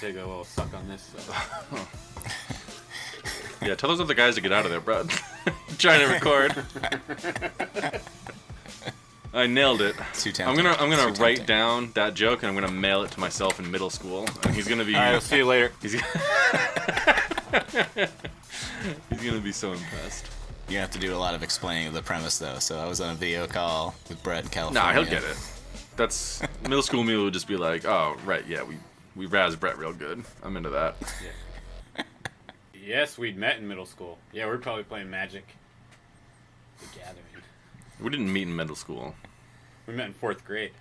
gonna take a little suck on this. So. Yeah, tell those other guys to get out of there, bro. Trying to record. I nailed it. Too I'm tempting. gonna Too write tempting. down that joke and I'm gonna mail it to myself in middle school. And he's gonna be. All right, I'll see you later. He's gonna be so impressed. You have to do a lot of explaining of the premise, though. So I was on a video call with Bret in California. Nah, he'll get it. That's middle school me would just be like, oh right, yeah, we razz Bret real good. I'm into that. Yeah. Yes, we'd met in middle school. Yeah, we were probably playing Magic the Gathering. We didn't meet in middle school. We met in 4th grade.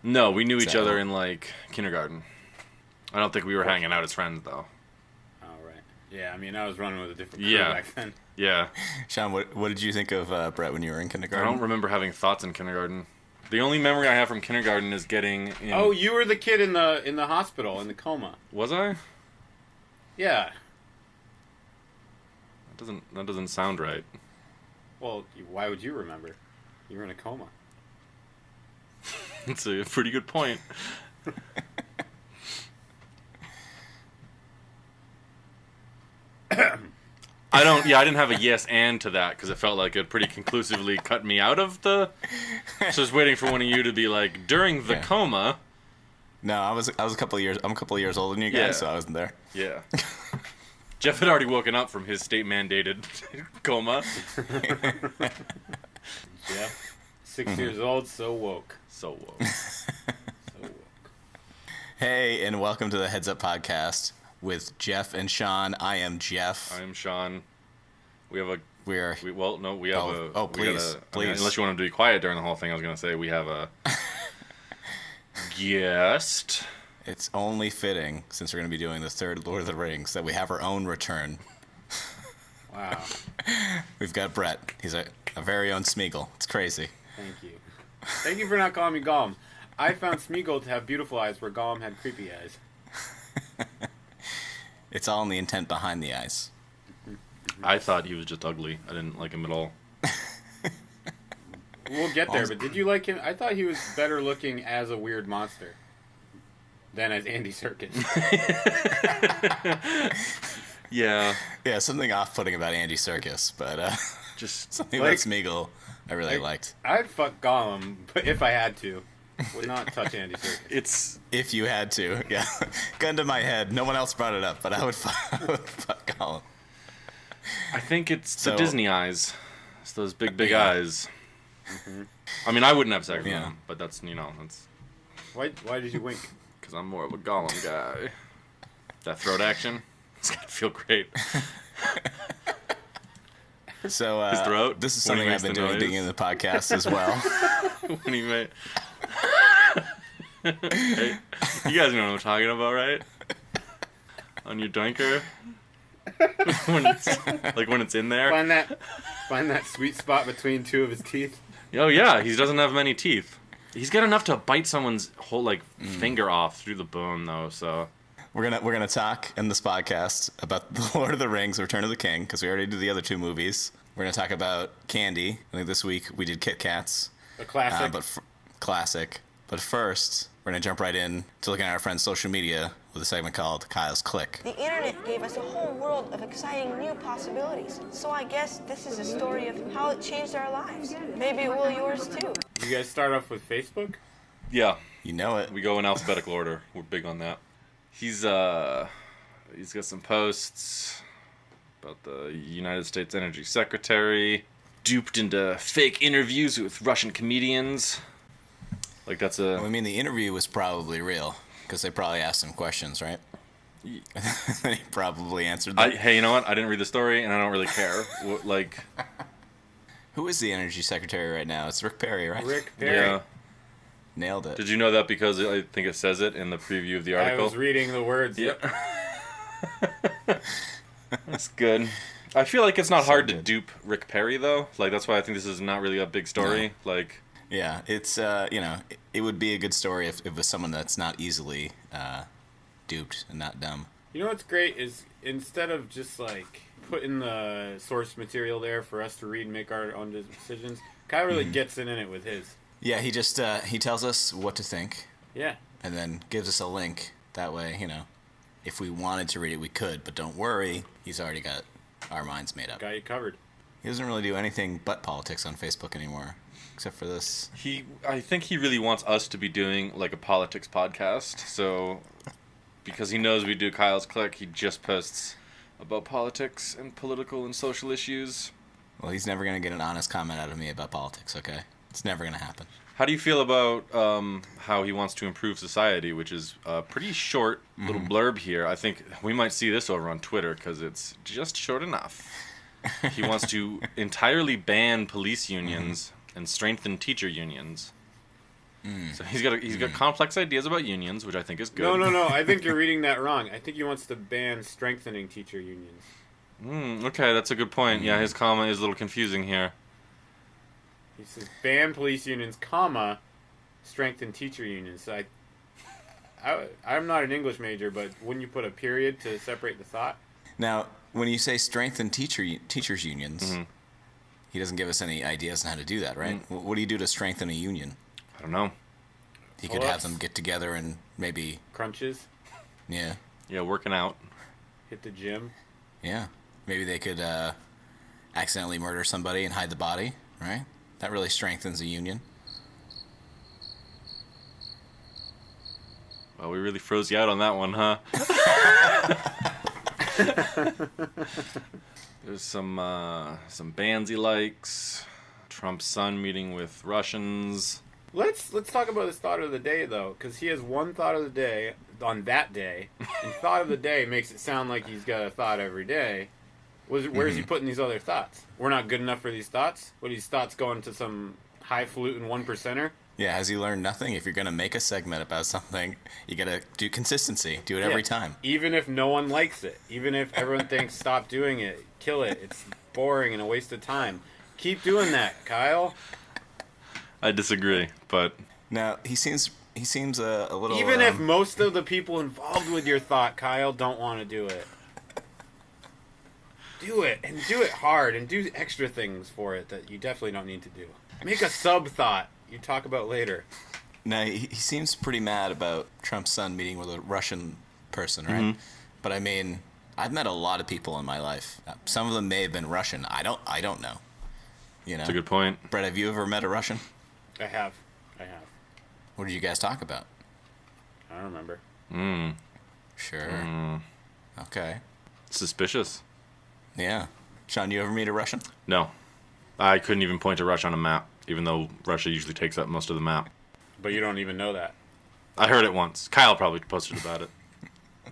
No, we knew each So- other in like kindergarten. I don't think we were hanging out as friends though. Oh, right. Yeah, I mean, I was running with a different crew Yeah. back then. Yeah. Sean, what did you think of Bret when you were in I kindergarten? don't remember having thoughts in kindergarten. The only memory I have from kindergarten is getting in... Oh, you were the kid in the hospital, in the coma. Was I? Yeah. That doesn't sound right. Well, why would you remember? You were in a coma. That's a pretty good point. I didn't have a yes and to that because it felt like it pretty conclusively cut me out of the... So I was waiting for one of you to be like, during the Yeah. coma... No, I was a couple of years. I'm a couple of years older than you guys, Yeah. so I wasn't there. Yeah. Jeff had already woken up from his state-mandated coma. Yeah. 6 years old, so woke. So woke. So woke. Hey, and welcome to the Heads Up Podcast with Jeff and Sean. I am Jeff. I am Sean. We have a... We have please. Please. Unless you want him to be quiet during the whole thing, I was going to say we have a guest. It's only fitting, since we're going to be doing the third Lord of the Rings, that we have our own return. Wow. We've got Bret. He's a very own Smeagol. It's crazy. Thank you. Thank you for not calling me Gollum. I found Smeagol to have beautiful eyes where Gollum had creepy eyes. It's all in the intent behind the eyes. I thought he was just ugly. I didn't like him at all. We'll get there, but did you like him? I thought he was better looking as a weird monster than as Andy Serkis. Yeah. Yeah, something off-putting about Andy Serkis, but Just... something Like- about Smeagol I really liked. I'd fuck Gollum, but if I had to, would not touch Andy Serkis. It's... If you had to, yeah. Gun to my head. No one else brought it up, but I would fuck Gollum. I think it's the So- Disney eyes. It's those big Yeah. eyes. I mean, I wouldn't have sex with Yeah. him, but that's, that's... Why did you wink? Because I'm more of a Gollum guy. That throat action, it's gonna feel great. So His throat, this is when he something I've makes been the doing noise. digging in the podcast as well. When he made... Hey, you guys know what I'm talking about, right? On your dunker? when it's in there. Find that sweet spot between two of his teeth. Oh yeah, he doesn't have many teeth. He's got enough to bite someone's whole finger off through the bone though. So We're gonna talk in this podcast about the Lord of the Rings: Return of the King, because we already did the other two movies. We're gonna talk about candy. I think this week we did Kit Kats. A classic. Classic. But first, we're gonna jump right in to looking at our friend's social media with a segment called Kyle's Click. The internet gave us a whole world of exciting new possibilities. So I guess this is a story of how it changed our lives. Maybe it will yours too. You guys start off with Facebook? yeah, You know it. we go in alphabetical order. We're big on that. He's got some posts about the United States Energy Secretary duped into fake interviews with Russian comedians. Like that's a... I mean, the interview was probably real, because they probably asked some questions, right? He probably answered them. Hey, you know what? I didn't read the story, and I don't really care. Who is the energy secretary right now? It's Rick Perry, right? Rick Perry. Yeah. Nailed it. Did you know that because I think it says it in the preview of the I article? was reading the words. Yeah. That's good. I feel like it's not hard to good. dupe Rick Perry, though. Like, that's why I think this is not really a big story. Like, Yeah, it's, it would be a good story if it was someone that's not easily duped and not dumb. You know what's great is instead of just like putting the source material there for us to read and make our own decisions, Kyle really gets in it with his. Yeah, he just, he tells us what to think, Yeah. and then gives us a link That way, if we wanted to read it, we could. But don't worry, he's already got our minds made up. Got you covered. He doesn't really do anything but politics on Facebook anymore, except for this. I think he really wants us to be doing like a politics podcast. So, because he knows we do Kyle's Click, he just posts about politics and political and social issues. Well, he's never going to get an honest comment out of me about politics, okay? It's never going to happen. How do you feel about how he wants to improve society, which is a pretty short little blurb here? I think we might see this over on Twitter because it's just short enough. He wants to entirely ban police unions and strengthen teacher unions. So he's got complex ideas about unions, which I think is good. No. I think you're reading that wrong. I think he wants to ban strengthening teacher unions. Okay, that's a good point. Yeah, his comma is a little confusing here. He says ban police unions, comma, strengthen teacher unions. So I'm not an English major, but wouldn't you put a period to separate the thought? Now, when you say strengthen teachers' unions, he doesn't give us any ideas on how to do that, right? What do you do to strengthen a union? I don't know. He could have them get together and maybe... Crunches. Yeah. Yeah, working out. Hit the gym. Yeah. Maybe they could accidentally murder somebody and hide the body, right? That really strengthens a union. Well, we really froze you out on that one, huh? There's some bands he likes. Trump's son meeting with Russians. Let's talk about his thought of the day, though, because he has one thought of the day on that day, and thought of the day makes it sound like he's got a thought every day. Where's he putting these other thoughts? We're not good enough for these thoughts? What, these thoughts going to some highfalutin one percenter? Yeah, has he learned nothing? If you're going to make a segment about something, you got to do consistency. Do it every time. Even if no one likes it. Even if everyone thinks, stop doing it, kill it, it's boring and a waste of time. Keep doing that, Kyle. I disagree, but... Now, he seems a little... Even if most of the people involved with your thought, Kyle, don't want to do it. Do it, and do it hard, and do extra things for it that you definitely don't need to do. Make a sub-thought you talk about later. Now, he seems pretty mad about Trump's son meeting with a Russian person, right? But I mean, I've met a lot of people in my life. Some of them may have been Russian. I don't know. That's a good point. Bret, have you ever met a Russian? I have. What did you guys talk about? I don't remember. Sure. Okay. Suspicious. Yeah. Sean, you ever meet a Russian? No. I couldn't even point to Russia on a map, even though Russia usually takes up most of the map. But you don't even know that. I heard it once. Kyle probably posted about it.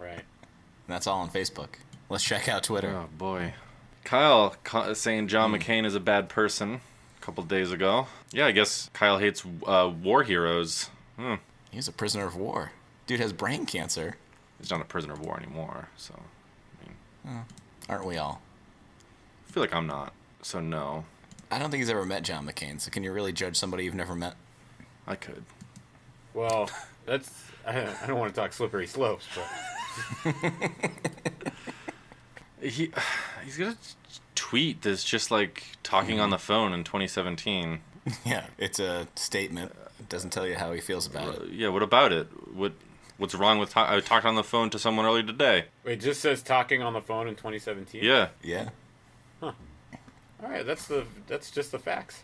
Right. And that's all on Facebook. Let's check out Twitter. Oh, boy. Kyle saying John McCain is a bad person a couple days ago. Yeah, I guess Kyle hates war heroes. He's a prisoner of war. Dude has brain cancer. He's not a prisoner of war anymore, so... Aren't we all? I feel like I'm not, so no. I don't think he's ever met John McCain, so can you really judge somebody you've never met? I could. Well, that's... I don't want to talk slippery slopes, but... He's gonna tweet that's just like talking on the phone in 2017. Yeah, it's a statement. It doesn't tell you how he feels about it. Yeah, what about it? What's wrong with... I talked on the phone to someone earlier today. Wait, it just says talking on the phone in 2017? Yeah. Yeah. Huh. All right, that's just the facts.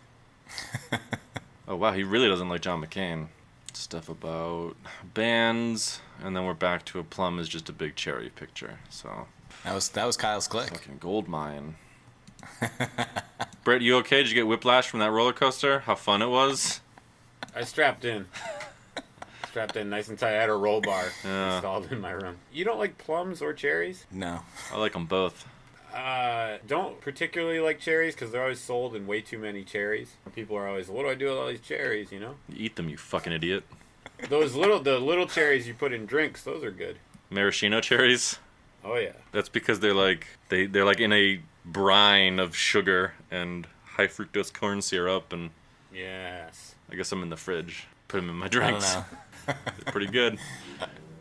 Oh, wow, he really doesn't like John McCain. Stuff about bands, and then we're back to a plum is just a big cherry picture, so... That was Kyle's click. Fucking gold mine. Bret, you okay? Did you get whiplash from that roller coaster? How fun it was? I strapped in nice and tight. I had a roll bar installed in my room. You don't like plums or cherries? No. I like them both. Don't particularly like cherries because they're always sold in way too many cherries. People are always, what do I do with all these cherries, you know? You eat them, you fucking idiot. The little cherries you put in drinks, those are good. Maraschino cherries? Oh yeah. That's because they're like in a brine of sugar and high fructose corn syrup, and yes. I guess I'm in the fridge. Put them in my drinks. I don't know. They're pretty good.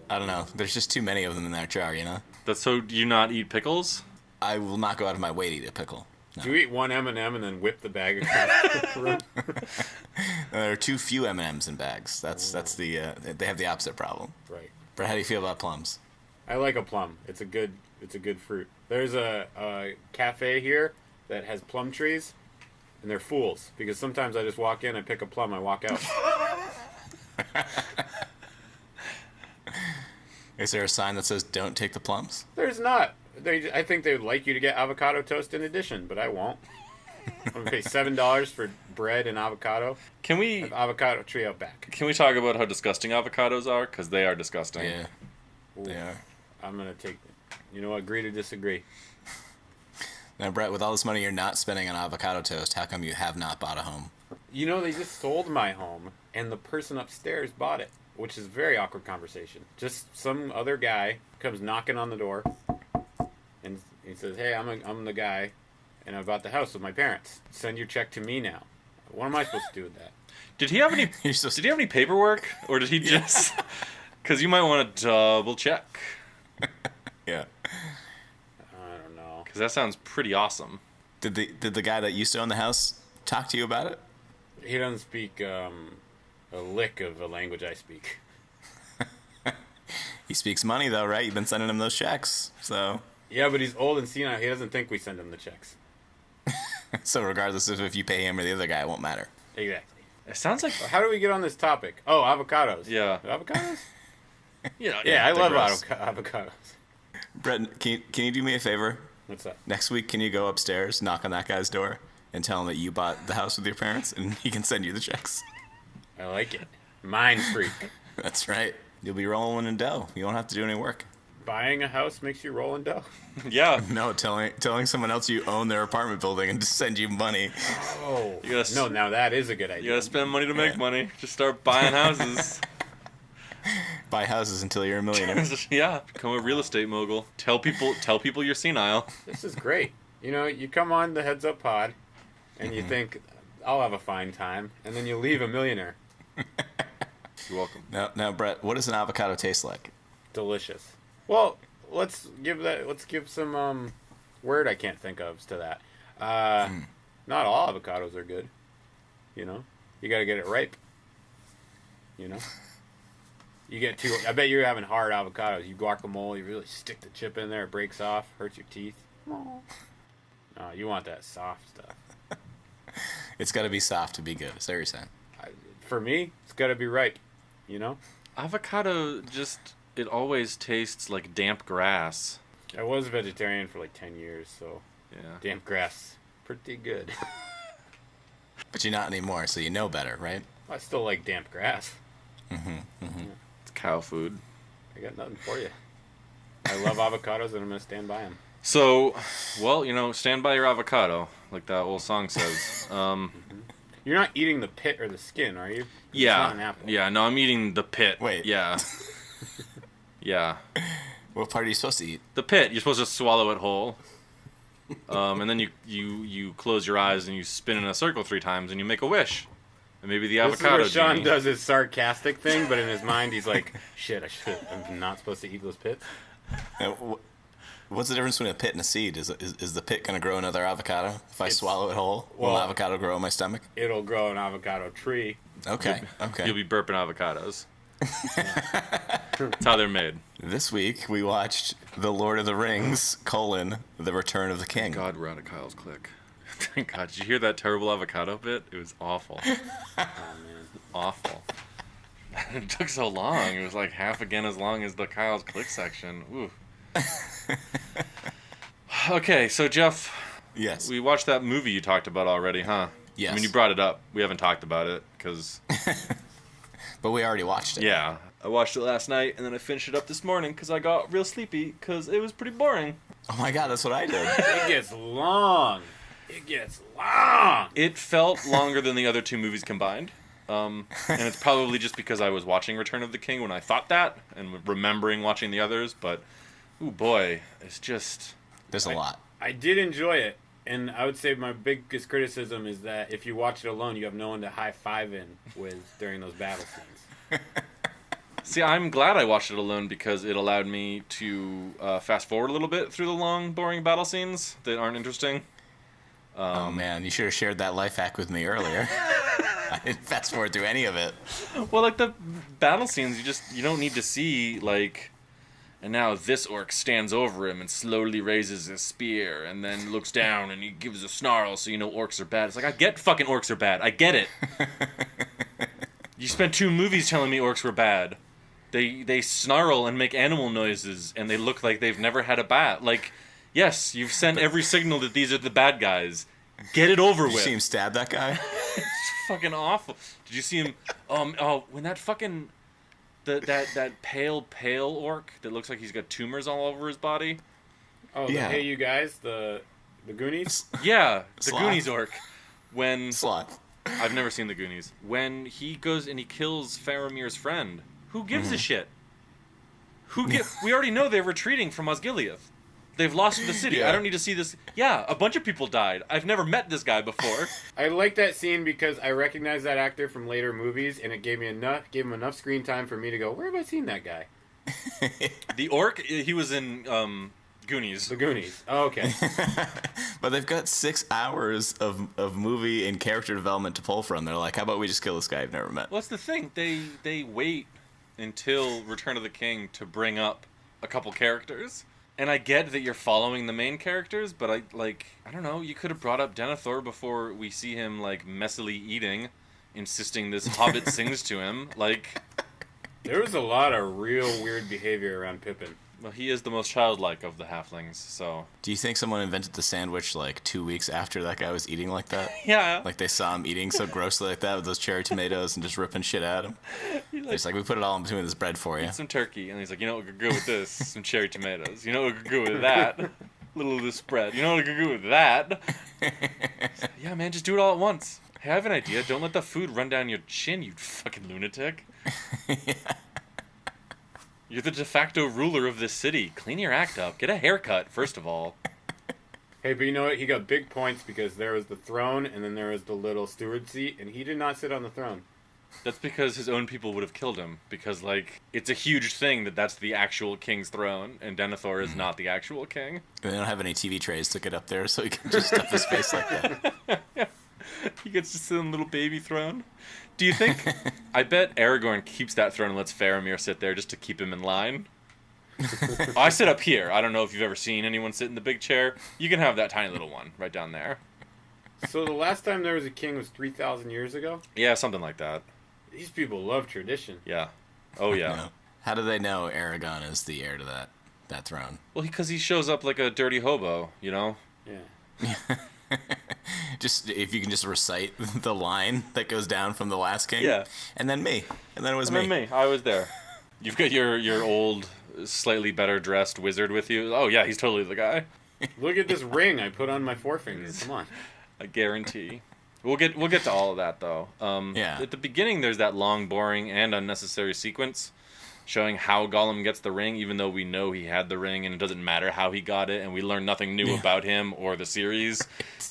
I don't know. There's just too many of them in that jar, you know? That's so. Do you not eat pickles? I will not go out of my way to eat a pickle. No. Do you eat one M&M and then whip the bag across the room? There are too few M&Ms in bags. That's the they have the opposite problem. Right. Brett, how do you feel about plums? I like a plum. It's a good fruit. There's a cafe here that has plum trees, and they're fools because sometimes I just walk in, I pick a plum, I walk out. Is there a sign that says "Don't take the plums"? There's not. I think they would like you to get avocado toast in addition, but I won't. I'm gonna pay $7 for bread and avocado. Can we have avocado tree out back? Can we talk about how disgusting avocados are? Because they are disgusting. Yeah, Ooh, they are. I'm gonna take. You know what? Agree to disagree. Now, Brett, with all this money you're not spending on avocado toast, how come you have not bought a home? You know, they just sold my home, and the person upstairs bought it, which is a very awkward conversation. Just some other guy comes knocking on the door, and he says, "Hey, I'm the guy, and I bought the house with my parents. Send your check to me now." What am I supposed to do with that? Did he have any? Did he have any paperwork, or did he just? Because you might want to double check. Yeah. I don't know. Because that sounds pretty awesome. Did the guy that used to own the house talk to you about it? He doesn't speak a lick of a language I speak. He speaks money though, right? You've been sending him those checks, so. Yeah, but he's old and senile. He doesn't think we send him the checks. So regardless of if you pay him or the other guy, it won't matter. Exactly. It sounds like. How do we get on this topic? Oh, avocados. Yeah. Avocados? Yeah, I love gross. avocados. Brett, can you do me a favor? What's that? Next week, can you go upstairs, knock on that guy's door, and tell him that you bought the house with your parents, and he can send you the checks? I like it. Mind freak. That's right. You'll be rolling in dough. You won't have to do any work. Buying a house makes you roll in dough. Yeah. No, telling someone else you own their apartment building and to send you money. Oh. No, now that is a good idea. You gotta spend money to make money. Just start buying houses. Buy houses until you're a millionaire. Yeah, become a real estate mogul. Tell people you're senile. This is great. You know, you come on the Heads Up Pod, and you think, I'll have a fine time, and then you leave a millionaire. You're welcome. Now, Brett, what does an avocado taste like? Delicious. Well, let's give some word I can't think of to that. Not all avocados are good. You know, you got to get it ripe. You know, you get too. I bet you're having hard avocados. You guacamole, you really stick the chip in there, it breaks off, hurts your teeth. No, you want that soft stuff. It's got to be soft to be good. Is that what you're saying? For me, it's got to be ripe. You know, Avocado it always tastes like damp grass. I was a vegetarian for like 10 years, so Yeah. damp grass, pretty good. But you're not anymore, so you know better, right? I still like damp grass. It's cow food. I got nothing for you. I love avocados, and I'm gonna stand by them. So, well, stand by your avocado, like that old song says. You're not eating the pit or the skin, are you? It's Yeah. not an apple. Yeah, no, I'm eating the pit. Wait. Yeah. Yeah. What part are you supposed to eat? The pit. You're supposed to swallow it whole. And then you close your eyes and you spin in a circle 3 times and you make a wish. And maybe the avocado This is where Sean genie. does his sarcastic thing, but in his mind he's like, shit, I'm not supposed to eat those pits. Now, what's the difference between a pit and a seed? Is the pit going to grow another avocado? If I swallow it whole, will an avocado grow in my stomach? It'll grow an avocado tree. Okay. You'll be burping avocados. That's how they're made. This week, we watched The Lord of the Rings, The Return of the King. God, we're out of Kyle's click. Thank God. Did you hear that terrible avocado bit? It was awful. Oh, man. Awful. It took so long. It was like half again as long as the Kyle's click section. Ooh. Okay, so Jeff, Yes. we watched that movie you talked about already, huh? Yes. I mean, you brought it up. We haven't talked about it because, But we already watched it. yeah, I watched it last night and then I finished it up this morning because I got real sleepy because it was pretty boring. Oh my God, that's what I did. It gets long. It gets long. It felt longer than the other 2 movies combined. And it's probably just because I was watching Return of the King when I thought that and remembering watching the others, but ooh boy, it's just... There's a lot. I did enjoy it, and I would say my biggest criticism is that if you watch it alone, you have no one to high-five in with during those battle scenes. See, I'm glad I watched it alone because it allowed me to fast forward a little bit through the long, boring battle scenes that aren't interesting. Oh man, you should have shared that life hack with me earlier. I I didn't fast forward through any of it. Well, like the battle scenes, you don't need to see like. And now this orc stands over him and slowly raises his spear, and then looks down and he gives a snarl, so you know orcs are bad. It's like, I get fucking orcs are bad. I get it. You spent 2 movies telling me orcs were bad. They snarl and make animal noises, and they look like they've never had a bath. Like, yes, you've sent every signal that these are the bad guys. Get it over with. Did you see him stab that guy? It's fucking awful. Did you see him? When that fucking that pale orc that looks like he's got tumors all over his body. Oh, yeah. Hey, you guys, the Goonies. Yeah, the Sloth. Goonies orc. When Sloth. I've never seen the Goonies. When he goes and he kills Faramir's friend, who gives a shit? We already know they're retreating from Osgiliath. They've lost the city. Yeah. I don't need to see this. Yeah, a bunch of people died. I've never met this guy before. I like that scene because I recognize that actor from later movies, and it gave him enough screen time for me to go, where have I seen that guy? The orc, he was in Goonies. The Goonies. Oh, okay. But they've got 6 hours of movie and character development to pull from. They're like, how about we just kill this guy I've never met? Well, that's the thing. They wait until Return of the King to bring up a couple characters. And I get that you're following the main characters, but I don't know, you could have brought up Denethor before we see him, like, messily eating, insisting this hobbit sings to him. Like, There was a lot of real weird behavior around Pippin. well, he is the most childlike of the halflings, so... Do you think someone invented the sandwich like 2 weeks after that guy was eating like that? Yeah. Like they saw him eating so grossly like that with those cherry tomatoes and just ripping shit at him? They're just like, we put it all in between this bread for you. Some turkey, and he's like, you know what would go with this? Some cherry tomatoes. You know what would go with that? A little of this spread. You know what would go with that? Yeah, man, just do it all at once. Hey, I have an idea. Don't let the food run down your chin, you fucking lunatic. You're the de facto ruler of this city. Clean your act up. Get a haircut, first of all. Hey, but you know what? He got big points because there was the throne, and then there was the little steward seat, and he did not sit on the throne. That's because his own people would have killed him. Because, like, it's a huge thing that that's the actual king's throne, and Denethor is not the actual king. And they don't have any TV trays to get up there, so he can just stuff his face like that. He gets to sit on a little baby throne. Do you think... I bet Aragorn keeps that throne and lets Faramir sit there just to keep him in line. I sit up here. I don't know if you've ever seen anyone sit in the big chair. You can have that tiny little one right down there. So the last time there was a king was 3,000 years ago? Yeah, something like that. These people love tradition. Yeah. Oh, yeah. No. How do they know Aragon is the heir to that throne? Well, because he shows up like a dirty hobo, you know? Yeah. Just if you can just recite the line that goes down from the last king. Yeah. And then me. And then it was And me. then me. I was there. You've got your old, slightly better dressed wizard with you. Oh, yeah, he's totally the guy. Look at this ring I put on my forefinger. Come on. I guarantee. We'll get to all of that though. Yeah. At the beginning, there's that long, boring, and unnecessary sequence showing how Gollum gets the ring, even though we know he had the ring, and it doesn't matter how he got it, and we learn nothing new about him or the series.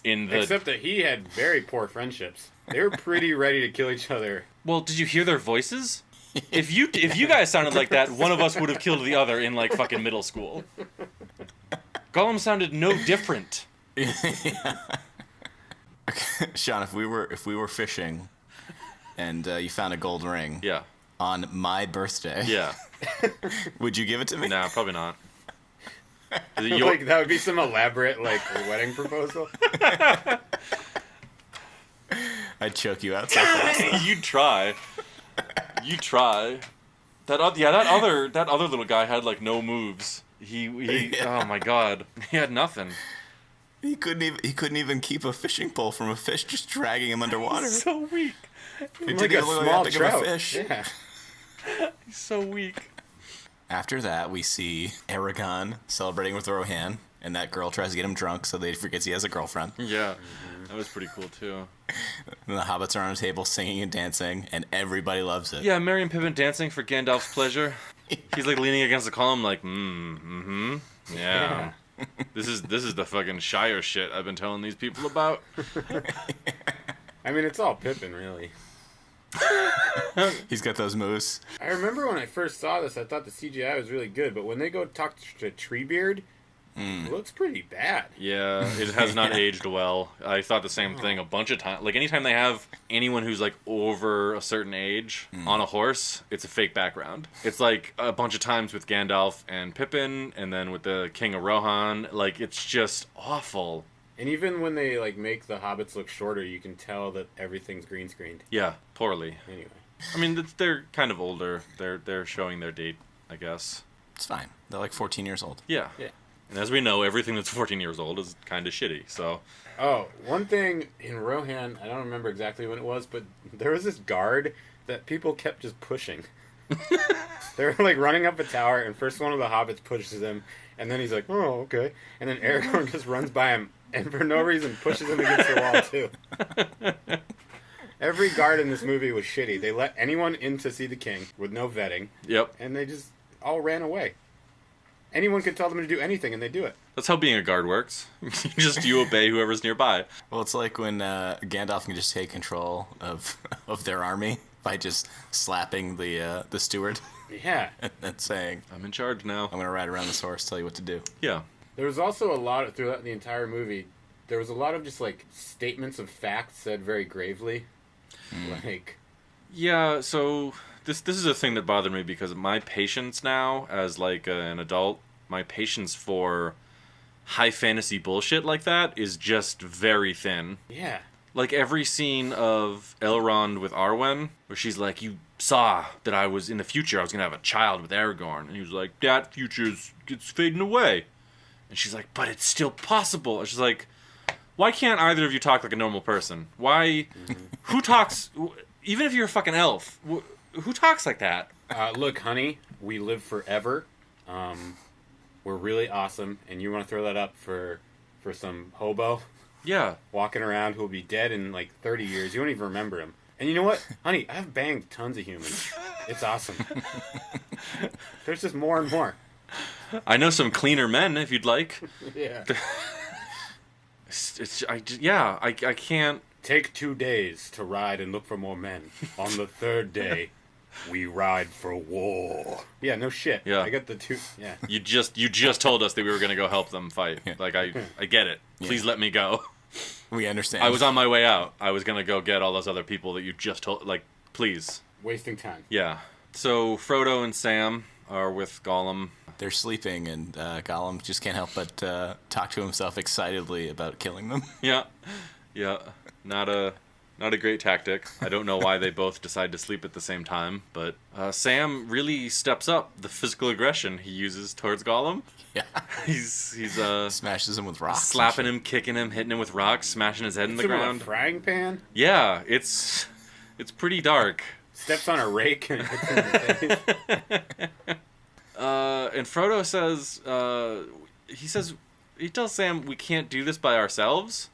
Except that he had very poor friendships. They were pretty ready to kill each other. Well, did you hear their voices? If you guys sounded like that, one of us would have killed the other in like fucking middle school. Gollum sounded no different. Sean, if we were fishing and you found a gold ring Yeah. on my birthday, Yeah. would you give it to me? Nah, probably not. Like that would be some elaborate like wedding proposal. I'd choke you out so fast. You'd try. You try. That other little guy had like no moves. He Yeah. Oh my god. He had nothing. He couldn't even keep a fishing pole from a fish just dragging him underwater. He's so weak. It Like didn't a even look small like that big of trout. a fish. Yeah. He's so weak. After that, we see Aragon celebrating with Rohan, and that girl tries to get him drunk so that he forgets he has a girlfriend. Yeah. That was pretty cool too. And the hobbits are on a table singing and dancing, and everybody loves it. Yeah, Merry and Pippin dancing for Gandalf's pleasure. He's like leaning against the column like, yeah. This is the fucking Shire shit I've been telling these people about. I mean, it's all Pippin, really. He's got those moves. I remember when I first saw this, I thought the CGI was really good, but when they go talk to Treebeard, It looks pretty bad. Yeah, it has not aged well. I thought the same thing a bunch of times. Like, anytime they have anyone who's, like, over a certain age on a horse, it's a fake background. It's, like, a bunch of times with Gandalf and Pippin, and then with the King of Rohan. Like, it's just awful. And even when they, like, make the hobbits look shorter, you can tell that everything's green screened. Yeah, poorly. Anyway. I mean, they're kind of older. They're showing their date, I guess. It's fine. They're like 14 years old. Yeah. Yeah. And as we know, everything that's 14 years old is kind of shitty, so... Oh, one thing in Rohan, I don't remember exactly when it was, but there was this guard that people kept just pushing. They were, like, running up a tower, and first one of the hobbits pushes him, and then he's like, oh, okay. And then Aragorn just runs by him, and for no reason pushes him against the wall, too. Every guard in this movie was shitty. They let anyone in to see the king with no vetting. Yep. And they just all ran away. Anyone could tell them to do anything, and they do it. That's how being a guard works. You obey whoever's nearby. Well, it's like when Gandalf can just take control of their army by just slapping the steward Yeah. and saying, I'm in charge now. I'm going to ride around this horse, tell you what to do. Yeah. There was also a lot throughout the entire movie. There was a lot of just like statements of fact said very gravely. Like, Yeah, so this is a thing that bothered me because my patience now, as like an adult, my patience for high fantasy bullshit like that is just very thin. yeah. Like every scene of Elrond with Arwen, where she's like, you saw that I was in the future, I was going to have a child with Aragorn. And he was like, that future's it's fading away. And she's like, but it's still possible. And she's like, why can't either of you talk like a normal person? Why? Who talks? Even if you're a fucking elf, who talks like that? Look, honey, we live forever. We're really awesome, and you want to throw that up for some hobo Yeah. walking around who'll be dead in like 30 years. You won't even remember him. And you know what? Honey, I've banged tons of humans. It's awesome. There's just more and more. I know some cleaner men if you'd like. Yeah. I can't. Take 2 days to ride and look for more men. On the third day, we ride for war. Yeah, no shit. Yeah. I got the two. Yeah. You just told us that we were gonna go help them fight. Yeah. Like I get it. Please let me go. We understand. I was on my way out. I was gonna go get all those other people that you just told. Like, please. Wasting time. Yeah. So Frodo and Sam are with Gollum. They're sleeping, and Gollum just can't help but talk to himself excitedly about killing them. Yeah. Yeah. Not a great tactic. I don't know why they both decide to sleep at the same time, but Sam really steps up the physical aggression he uses towards Gollum. Yeah. He's Smashes him with rocks. slapping him, kicking him, hitting him with rocks, smashing his head in the Hits him with ground. a frying pan. Yeah, it's pretty dark. Steps on a rake and hits him in the face. And Frodo says, he tells Sam, we can't do this by ourselves.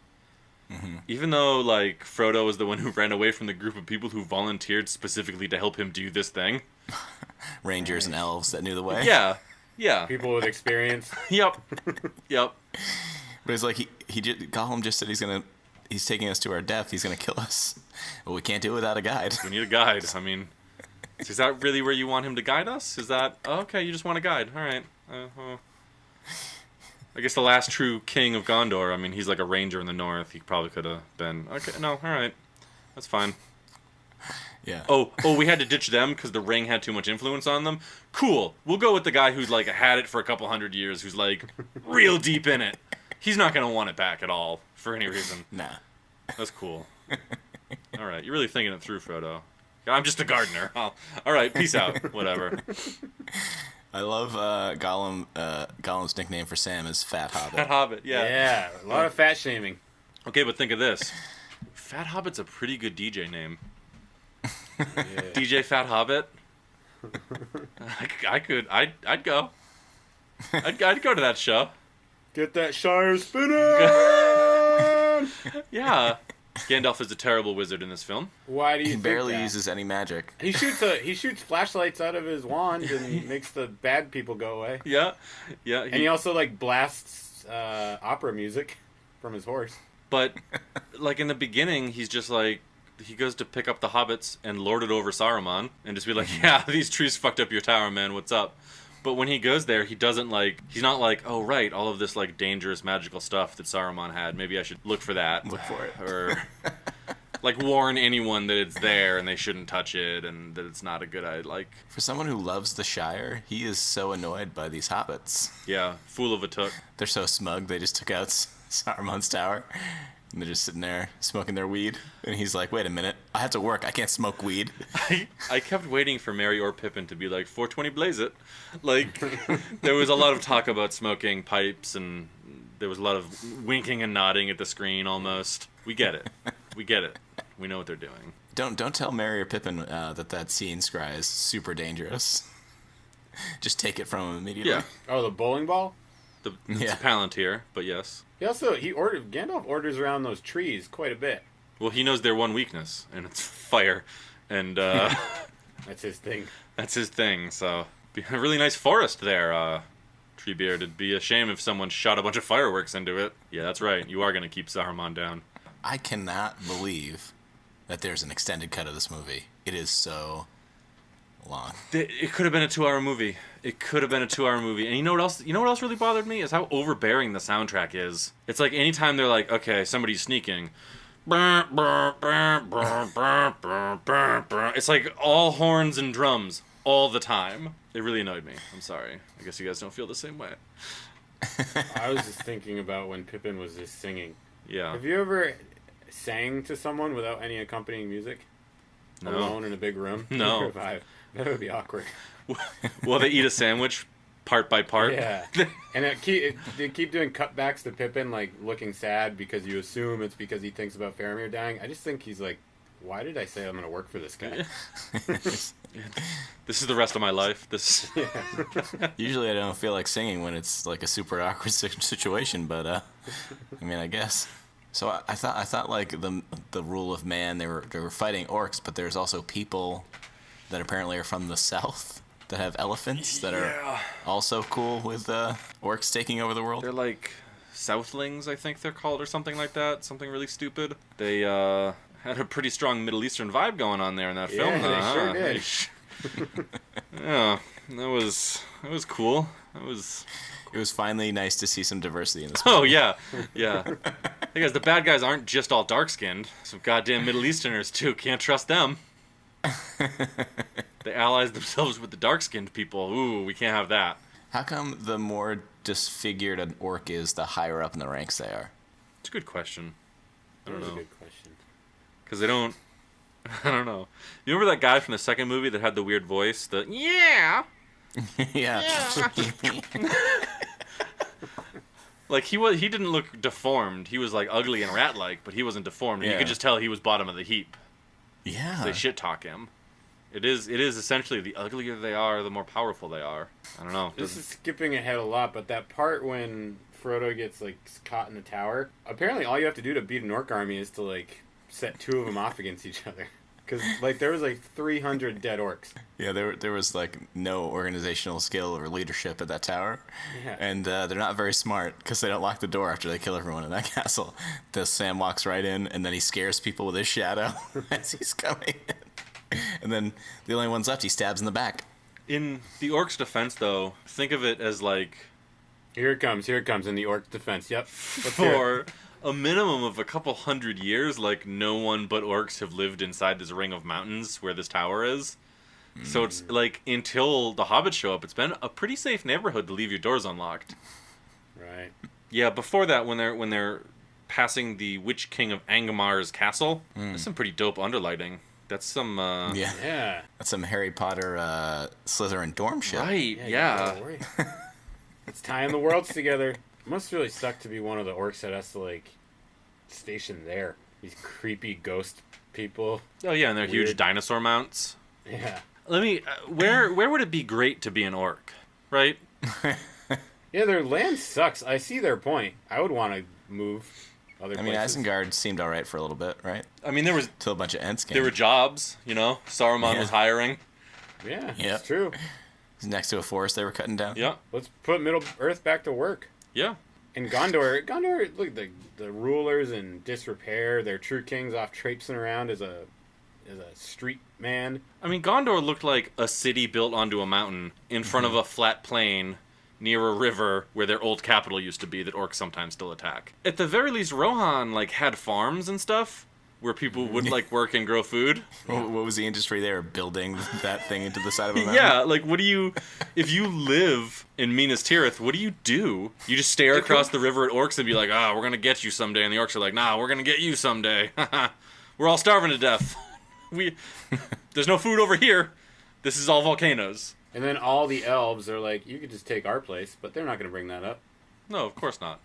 Mm-hmm. Even though, like, Frodo is the one who ran away from the group of people who volunteered specifically to help him do this thing. Rangers and elves that knew the way. Yeah. Yeah. People with experience. Yep. Yep. But it's like Gollum just said he's taking us to our death. He's gonna kill us. But we can't do it without a guide. We need a guide. I mean, is that really where you want him to guide us? Is that okay? You just want a guide? All right. I guess the last true king of Gondor. I mean, he's like a ranger in the north. He probably could have been. Okay, no, all right, that's fine. Yeah. Oh, we had to ditch them because the ring had too much influence on them. Cool. We'll go with the guy who's like had it for a couple hundred years, who's like real deep in it. He's not gonna want it back at all for any reason. Nah. That's cool. All right, you're really thinking it through, Frodo. I'm just a gardener. All right, peace out. Whatever. I love Gollum's nickname for Sam is Fat Hobbit. Fat Hobbit, yeah. Yeah, a lot of fat shaming. Okay, but think of this. Fat Hobbit's a pretty good DJ name. Yeah. DJ Fat Hobbit. I'd go. I'd go to that show. Get that Shire spinning! Yeah. Gandalf is a terrible wizard in this film. Why do you He think barely that? uses any magic. He shoots flashlights out of his wand and makes the bad people go away. Yeah. Yeah. And he also like blasts opera music from his horse. But like in the beginning, he's just like he goes to pick up the hobbits and lord it over Saruman and just be like, "Yeah, these trees fucked up your tower, man. What's up?" But when he goes there, he doesn't he's not like, oh right, all of this like dangerous magical stuff that Saruman had. Maybe I should look for that. Look for it. Or like warn anyone that it's there and they shouldn't touch it and that it's not a good idea. For someone who loves the Shire, he is so annoyed by these hobbits. Yeah, fool of a took. They're so smug, they just took out Saruman's tower. And they're just sitting there smoking their weed. And he's like, wait a minute, I have to work, I can't smoke weed. I kept waiting for Merry or Pippin to be like, 420 blaze it. Like, there was a lot of talk about smoking pipes, and there was a lot of winking and nodding at the screen almost. We get it. We get it. We know what they're doing. Don't tell Merry or Pippin that scene scry is super dangerous. Just take it from him immediately. Yeah. Oh, the bowling ball? It's a Palantir, but yes. Gandalf orders around those trees quite a bit. Well, he knows their one weakness, and it's fire. And That's his thing. that's his thing, so be a really nice forest there, Treebeard. It'd be a shame if someone shot a bunch of fireworks into it. Yeah, that's right. You are going to keep Saruman down. I cannot believe that there's an extended cut of this movie. It is so long. It could have been a 2-hour movie. It could have been a 2-hour movie. And you know what else? You know what else really bothered me is how overbearing the soundtrack is. It's like anytime they're like, okay, somebody's sneaking. It's like all horns and drums all the time. It really annoyed me. I'm sorry. I guess you guys don't feel the same way. I was just thinking about when Pippin was just singing. Yeah. Have you ever sang to someone without any accompanying music? No. Alone in a big room? No. That would be awkward. Well, they eat a sandwich part by part. Yeah. And they keep doing cutbacks to Pippin, like, looking sad because you assume it's because he thinks about Faramir dying. I just think he's like, why did I say I'm going to work for this guy? This is the rest of my life. Usually I don't feel like singing when it's like a super awkward situation, but I mean, I guess. So I thought like the rule of man, they were fighting orcs, but there's also people that apparently are from the south that have elephants that are also cool with orcs taking over the world. They're like Southlings, I think they're called, or something like that. Something really stupid. They had a pretty strong Middle Eastern vibe going on there in that film. They sure did. Yeah, that was cool. It was finally nice to see some diversity in this movie. Oh yeah. Hey guys, the bad guys aren't just all dark skinned. Some goddamn Middle Easterners too. Can't trust them. They allies themselves with the dark skinned people. Ooh, we can't have that. How come the more disfigured an orc is, the higher up in the ranks they are? It's a good question. I don't That was know. a good question. Because they don't. I don't know. You remember that guy from the second movie that had the weird voice? Yeah. Yeah. Like he didn't look deformed. He was like ugly and rat-like, but he wasn't deformed. You Yeah. could just tell he was bottom of the heap. Yeah. They shit talk him. It is essentially the uglier they are, the more powerful they are. I don't know. This is skipping ahead a lot, but that part when Frodo gets like caught in the tower, apparently all you have to do to beat an orc army is to like set two of them off against each other. Because like there was like 300 dead orcs. Yeah, there was like no organizational skill or leadership at that tower. Yeah. And they're not very smart because they don't lock the door after they kill everyone in that castle. Sam walks right in and then he scares people with his shadow as he's coming in. And then the only one's left, he stabs in the back. In the orcs' defense, though, think of it as like Here it comes in the orc defense. Yep. Let's hear it. for a minimum of a couple hundred years, like no one but orcs have lived inside this ring of mountains where this tower is. So it's like until the hobbits show up, it's been a pretty safe neighborhood to leave your doors unlocked. Right. Yeah, before that, when they're passing the Witch King of Angamar's castle, there's some pretty dope underlighting. That's some Yeah. That's some Harry Potter Slytherin dorm shit. right, yeah. Don't worry. It's tying the worlds together. It must really suck to be one of the orcs that has to like station there. These creepy ghost people. Oh yeah, and they're huge Weird. dinosaur mounts. Yeah. Let me. Where would it be great to be an orc? Right? Yeah, their land sucks. I see their point. I would want to move other I mean, places. Isengard seemed all right for a little bit, right? I mean, there Till a bunch of Ents came. were jobs. You know, Saruman Yeah. was hiring. Yeah, Yep. it's true. Next to a forest they were cutting down. Yeah, Let's put Middle Earth back to work. yeah. In Gondor, look, the rulers in disrepair. Their true king's off traipsing around as a a street man. I mean, Gondor looked like a city built onto a mountain in front of a flat plain near a river where their old capital used to be that orcs sometimes still attack. At the very least, Rohan, like, had farms and stuff where people would, like, work and grow food. What was the industry there? Building that thing into the side of a mountain? Yeah, like, what do you... If you live in Minas Tirith, what do? You just stare across the river at orcs and be like, we're gonna get you someday. And the orcs are like, nah, we're gonna get you someday. We're all starving to death. There's no food over here. This is all volcanoes. And then all the elves are like, you could just take our place, but they're not going to bring that up. No, of course not.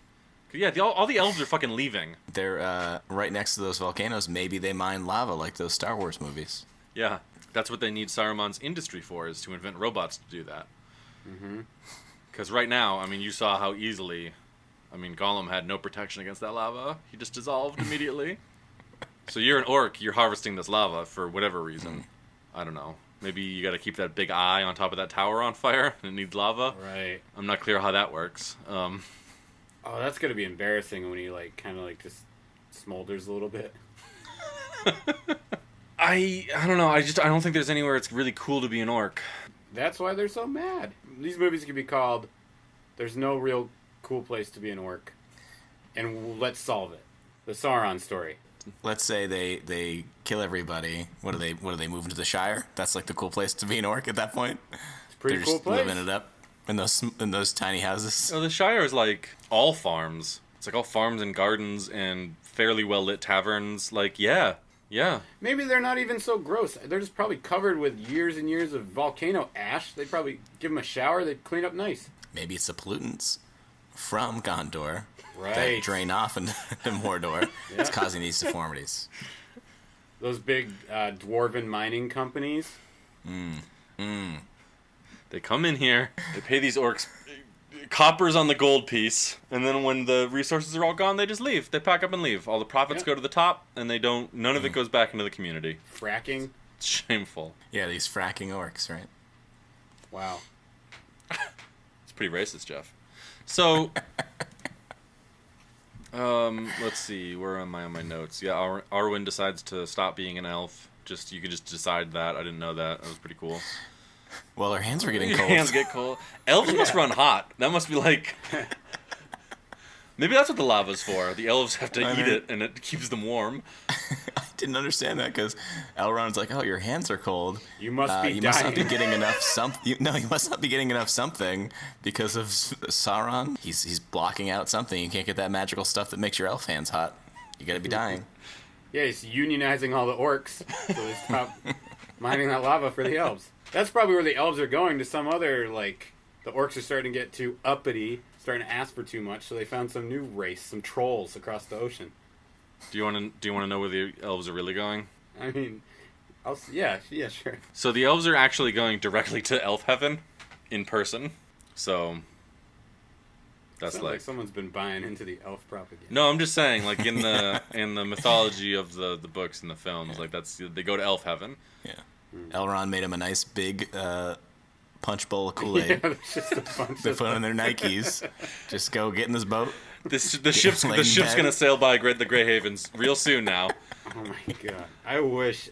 Yeah, all the elves are fucking leaving. They're right next to those volcanoes. Maybe they mine lava like those Star Wars movies. Yeah, that's what they need Saruman's industry for, is to invent robots to do that. Because right now, I mean, you saw how easily... I mean, Gollum had no protection against that lava. He just dissolved immediately. So you're an orc, you're harvesting this lava for whatever reason. I don't know. Maybe you got to keep that big eye on top of that tower on fire, and it needs lava. Right. I'm not clear how that works. Oh, that's going to be embarrassing when he, like, kind of, like, just smolders a little bit. I don't know. I don't think there's anywhere it's really cool to be an orc. That's why they're so mad. These movies could be called, There's No Real Cool Place to Be an Orc, and let's solve it. The Sauron story. Let's say they kill everybody. What do they move into the Shire? That's like the cool place to be an orc at that point. It's a pretty They're cool just place. living it up in those tiny houses. The Shire is like all farms. It's like all farms and gardens and fairly well lit taverns. Like, yeah. Maybe they're not even so gross. They're just probably covered with years and years of volcano ash. They'd probably give them a shower. They'd clean up nice. Maybe it's the pollutants from Gondor that Right. drain off into Mordor. It's causing these deformities. Those big dwarven mining companies. They come in here, they pay these orcs coppers on the gold piece, and then when the resources are all gone, they just leave. They pack up and leave. All the profits go to the top, and none of it goes back into the community. Fracking. It's shameful. Yeah, these fracking orcs, right? Wow. It's pretty racist, Jeff. So, let's see. Where am I on my notes? Yeah, Arwen decides to stop being an elf. You could just decide that. I didn't know that. That was pretty cool. Well, her hands are getting Your cold. hands get cold. Elves must run hot. That must be like... Maybe that's what the lava's for. The elves have to eat it, and it keeps them warm. I didn't understand that because Elrond's like, "Oh, your hands are cold. You must be you dying." must not be getting enough you must not be getting enough something because of Sauron. He's blocking out something. You can't get that magical stuff that makes your elf hands hot. You gotta be dying." Yeah, he's unionizing all the orcs, so they stop mining that lava for the elves. That's probably where the elves are going, to some other, like, the orcs are starting to get too uppity, starting to ask for too much, so they found some new race, some trolls across the ocean. Do you want to know where the elves are really going? I mean, yeah, sure. So the elves are actually going directly to elf heaven in person. So that's Sounds like someone's been buying into the elf propaganda. No, I'm just saying, like, in the mythology of the books and the films, like, they go to elf heaven. Yeah. Elrond made him a nice big punch bowl of Kool-Aid. Yeah, there's just a bunch They of... put on their Nikes. Just go get in this boat. The ship's gonna sail by the Grey Havens real soon now. Oh my god. I wish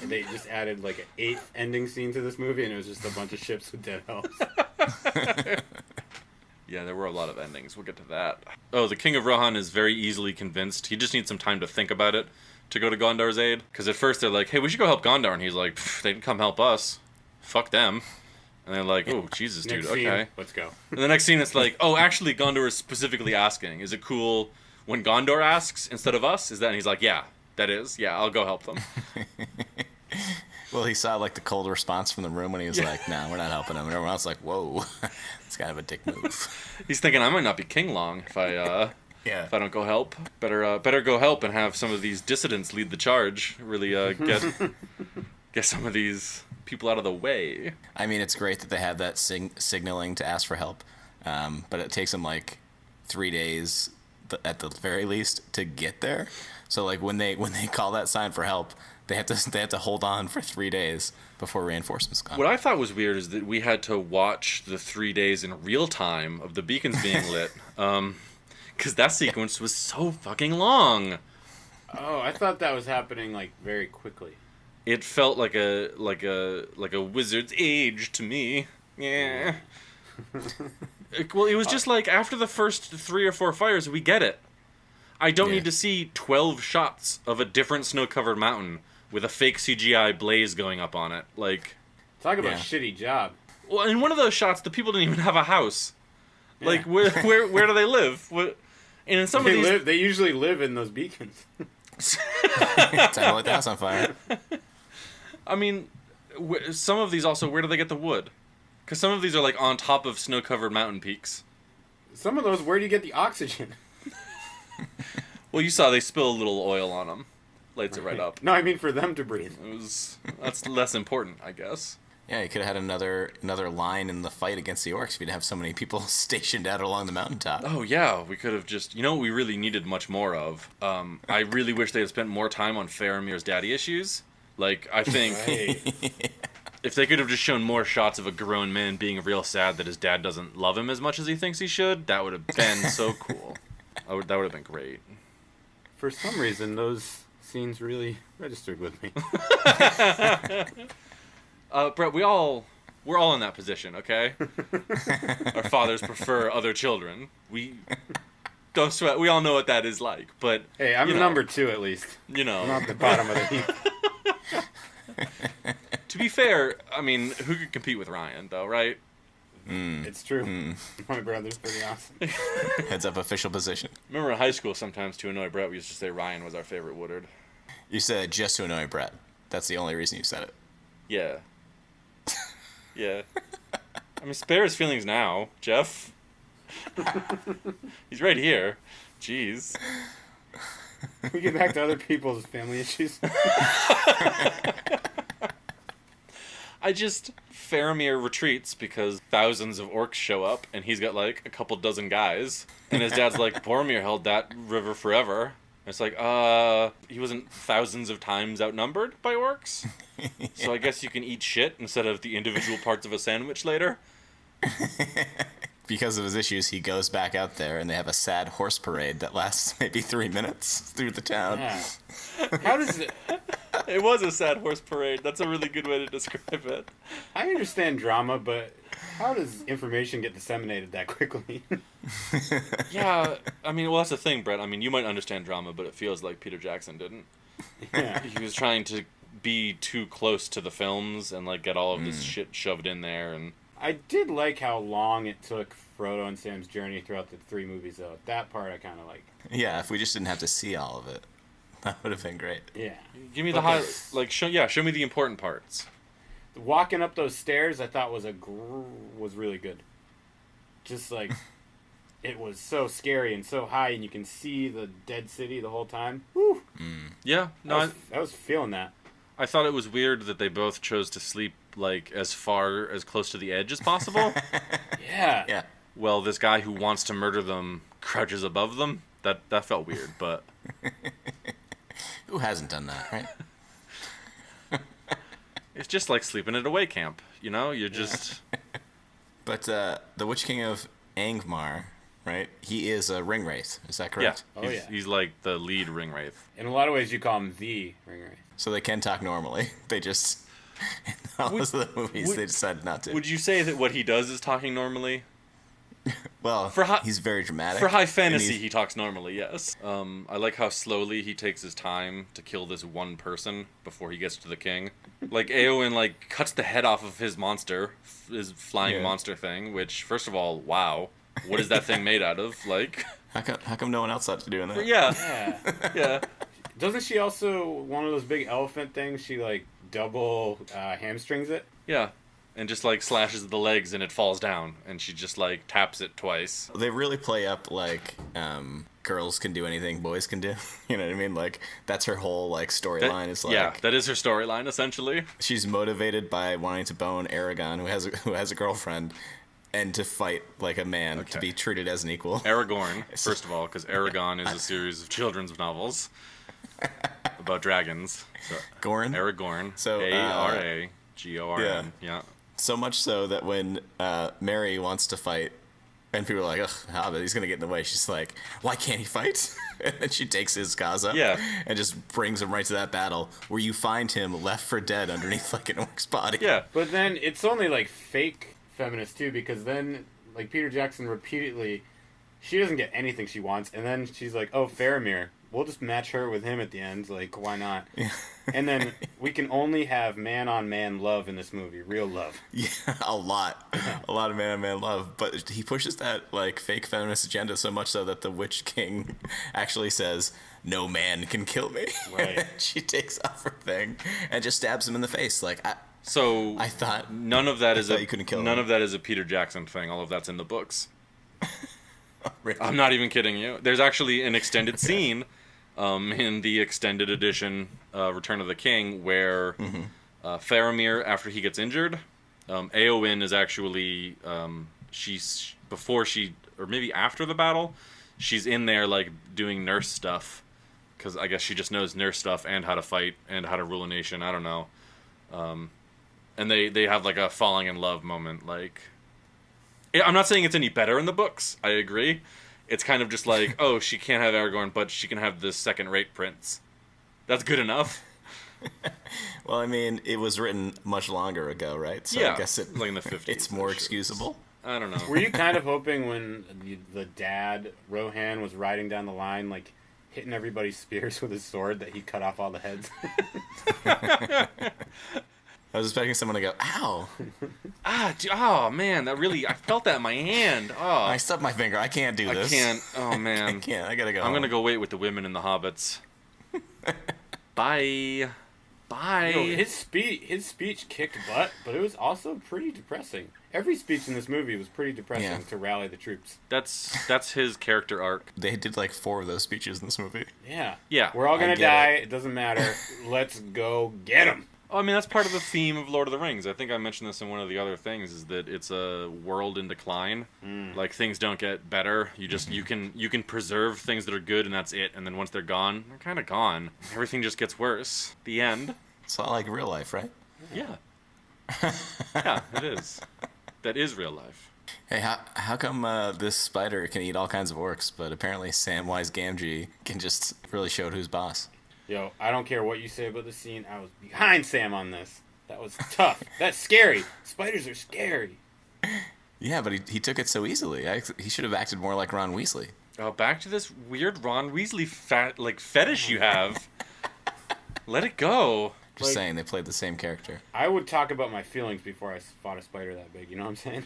they just added like an 8th ending scene to this movie and it was just a bunch of ships with dead elves. Yeah, there were a lot of endings. We'll get to that. Oh, the King of Rohan is very easily convinced. He just needs some time to think about it to go to Gondor's aid. Because at first they're like, hey, we should go help Gondor. And he's like, they didn't come help us. Fuck them. And they're like, oh, Jesus, dude, Next scene, okay. let's go. And the next scene it's like, oh, actually, Gondor is specifically asking, is it cool when Gondor asks instead of us? Is that? And he's like, yeah, that is. Yeah, I'll go help them. Well, he saw like the cold response from the room when he was like, "No, we're not helping him." And everyone else was like, "Whoa, it's kind of a dick move." He's thinking, I might not be king long if I don't go help. Better go help and have some of these dissidents lead the charge. Really get some of these people out of the way. I mean, it's great that they have that signaling to ask for help, but it takes them like 3 days at the very least to get there. So like when they call that sign for help, they have to hold on for 3 days before reinforcements come. What I thought was weird is that we had to watch the 3 days in real time of the beacons being lit, because that sequence was so fucking long. Oh, I thought that was happening like very quickly. It felt like a Wizard's Age to me. Yeah. Well, it was just like after the first 3 or 4 fires, we get it. I don't need to see 12 shots of a different snow-covered mountain with a fake CGI blaze going up on it. Like, talk about a shitty job. Well, in one of those shots, the people didn't even have a house. Yeah. Like, where do they live? What? And in some of these, they usually live in those beacons. Time to light the house on fire. I mean, some of these also, where do they get the wood? Because some of these are like on top of snow-covered mountain peaks. Some of those, where do you get the oxygen? Well, you saw they spill a little oil on them. Lights it right up. No, I mean for them to breathe. That's less important, I guess. Yeah, you could have had another line in the fight against the orcs if you'd have so many people stationed out along the mountaintop. Oh, yeah, we could have just... You know what we really needed much more of? I really wish they had spent more time on Faramir's daddy issues. Like, I think... Right. If they could have just shown more shots of a grown man being real sad that his dad doesn't love him as much as he thinks he should, that would have been so cool. That would have been great. For some reason, those scenes really registered with me. Brett, we're all in that position, okay? Our fathers prefer other children. We don't sweat. We all know what that is like, but... Hey, I'm number 2 at least. You know. I'm not the bottom of the heap. To be fair, I mean, who could compete with Ryan, though, right? It's true. My brother's pretty awesome. Heads up official position. Remember in high school, sometimes to annoy Brett, we used to say Ryan was our favorite Woodard. You said it just to annoy Brett. That's the only reason you said it. Yeah. Yeah. I mean, spare his feelings now, Jeff. He's right here. Jeez. Can we get back to other people's family issues? Faramir retreats because thousands of orcs show up, and he's got, like, a couple dozen guys. And his dad's like, Boromir held that river forever. And it's like, he wasn't thousands of times outnumbered by orcs? Yeah. So I guess you can eat shit instead of the individual parts of a sandwich later? Because of his issues, he goes back out there, and they have a sad horse parade that lasts maybe 3 minutes through the town. Yeah. How does it... It was a sad horse parade. That's a really good way to describe it. I understand drama, but how does information get disseminated that quickly? Yeah, I mean, well, that's the thing, Brett. I mean, you might understand drama, but it feels like Peter Jackson didn't. Yeah. He was trying to be too close to the films and, like, get all of this shit shoved in there. And I did like how long it took Frodo and Sam's journey throughout the 3 movies, though. That part I kind of like. Yeah, if we just didn't have to see all of it, that would have been great. Yeah. Give me show me the important parts. Walking up those stairs, I thought was really good. Just like it was so scary and so high, and you can see the dead city the whole time. Woo. Yeah, no, I was feeling that. I thought it was weird that they both chose to sleep like as close to the edge as possible. Yeah. Yeah. Well, this guy who wants to murder them crouches above them. That felt weird, but who hasn't done that, right? It's just like sleeping at a away camp, you know? You're just... But the Witch King of Angmar, right? He is a ring wraith. Is that correct? Yeah. He's like the lead ring wraith. In a lot of ways, you call him the ring wraith. So they can talk normally. They just... In all of the movies, they decided not to. Would you say that what he does is talking normally? Well, he's very dramatic. For high fantasy, he talks normally, yes. I like how slowly he takes his time to kill this one person before he gets to the king. Like, Eowyn, like, cuts the head off of his monster, his flying monster thing, which, first of all, wow. What is that thing made out of? Like... How come no one else thought to doing that? Yeah. Doesn't she also, one of those big elephant things, she, like, double hamstrings it? Yeah. And just, like, slashes the legs and it falls down. And she just, like, taps it twice. They really play up, like, girls can do anything boys can do. You know what I mean? Like, that's her whole, like, storyline. Is like... Yeah, that is her storyline, essentially. She's motivated by wanting to bone Aragorn, who has a girlfriend, and to fight like a man, to be treated as an equal. Aragorn, first of all, because Aragon is a series of children's novels about dragons. So, Gorn? Aragorn. So, Aragorn. Yeah. So much so that when Mary wants to fight And people are like, ugh, Hobbit, he's going to get in the way. She's like, why can't he fight? And then she takes his Gaza and just brings him right to that battle where you find him left for dead underneath like an orc's body. Yeah. But then it's only like fake feminist too, because then like Peter Jackson repeatedly, she doesn't get anything she wants, and then she's like, oh, Faramir, we'll just match her with him at the end. Like, why not? Yeah. And then we can only have man-on-man love in this movie. Real love. Yeah, a lot of man-on-man love. But he pushes that like fake feminist agenda so much so that the Witch King actually says, no man can kill me. Right. And she takes off her thing and just stabs him in the face. Like, I thought none of that is you couldn't kill none him. of that is a Peter Jackson thing. All of that's in the books. Really? I'm not even kidding you. There's actually an extended scene in the extended edition Return of the King where Faramir, after he gets injured, Éowyn is actually she's before she, or maybe after the battle, she's in there like doing nurse stuff, because I guess she just knows nurse stuff and how to fight and how to rule a nation. I don't know. And they have like a falling in love moment. Like, I'm not saying it's any better in the books. I agree. It's kind of just like, oh, she can't have Aragorn, but she can have the second-rate prince. That's good enough. Well, I mean, it was written much longer ago, right? So Yeah, I guess like in the 50s, it's more I'm sure. excusable. I don't know. Were you kind of hoping when the dad, Rohan, was riding down the line, like, hitting everybody's spears with his sword, that he cut off all the heads? I was expecting someone to go, ow! Oh man, that really, I felt that in my hand. Oh, I stubbed my finger. I can't do I this. can't. Oh man, I can't. I gotta go. I'm gonna go wait with the women and the hobbits. Bye. Bye. His speech kicked butt, but it was also pretty depressing. Every speech in this movie was pretty depressing to rally the troops. That's his character arc. They did like 4 of those speeches in this movie. Yeah. Yeah. We're all gonna I get die. it. It doesn't matter. Let's go get him. Oh, I mean, that's part of the theme of Lord of the Rings. I think I mentioned this in one of the other things, is that it's a world in decline. Like, things don't get better. You just you can preserve things that are good, and that's it. And then once they're gone, they're kind of gone. Everything just gets worse. The end. It's not like real life, right? Yeah. Yeah, it is. That is real life. Hey, how come this spider can eat all kinds of orcs, but apparently Samwise Gamgee can just really show who's boss? Yo, I don't care what you say about the scene. I was behind Sam on this. That was tough. That's scary. Spiders are scary. Yeah, but he took it so easily. He should have acted more like Ron Weasley. Oh, back to this weird Ron Weasley fetish you have. Let it go. Just saying, they played the same character. I would talk about my feelings before I fought a spider that big. You know what I'm saying?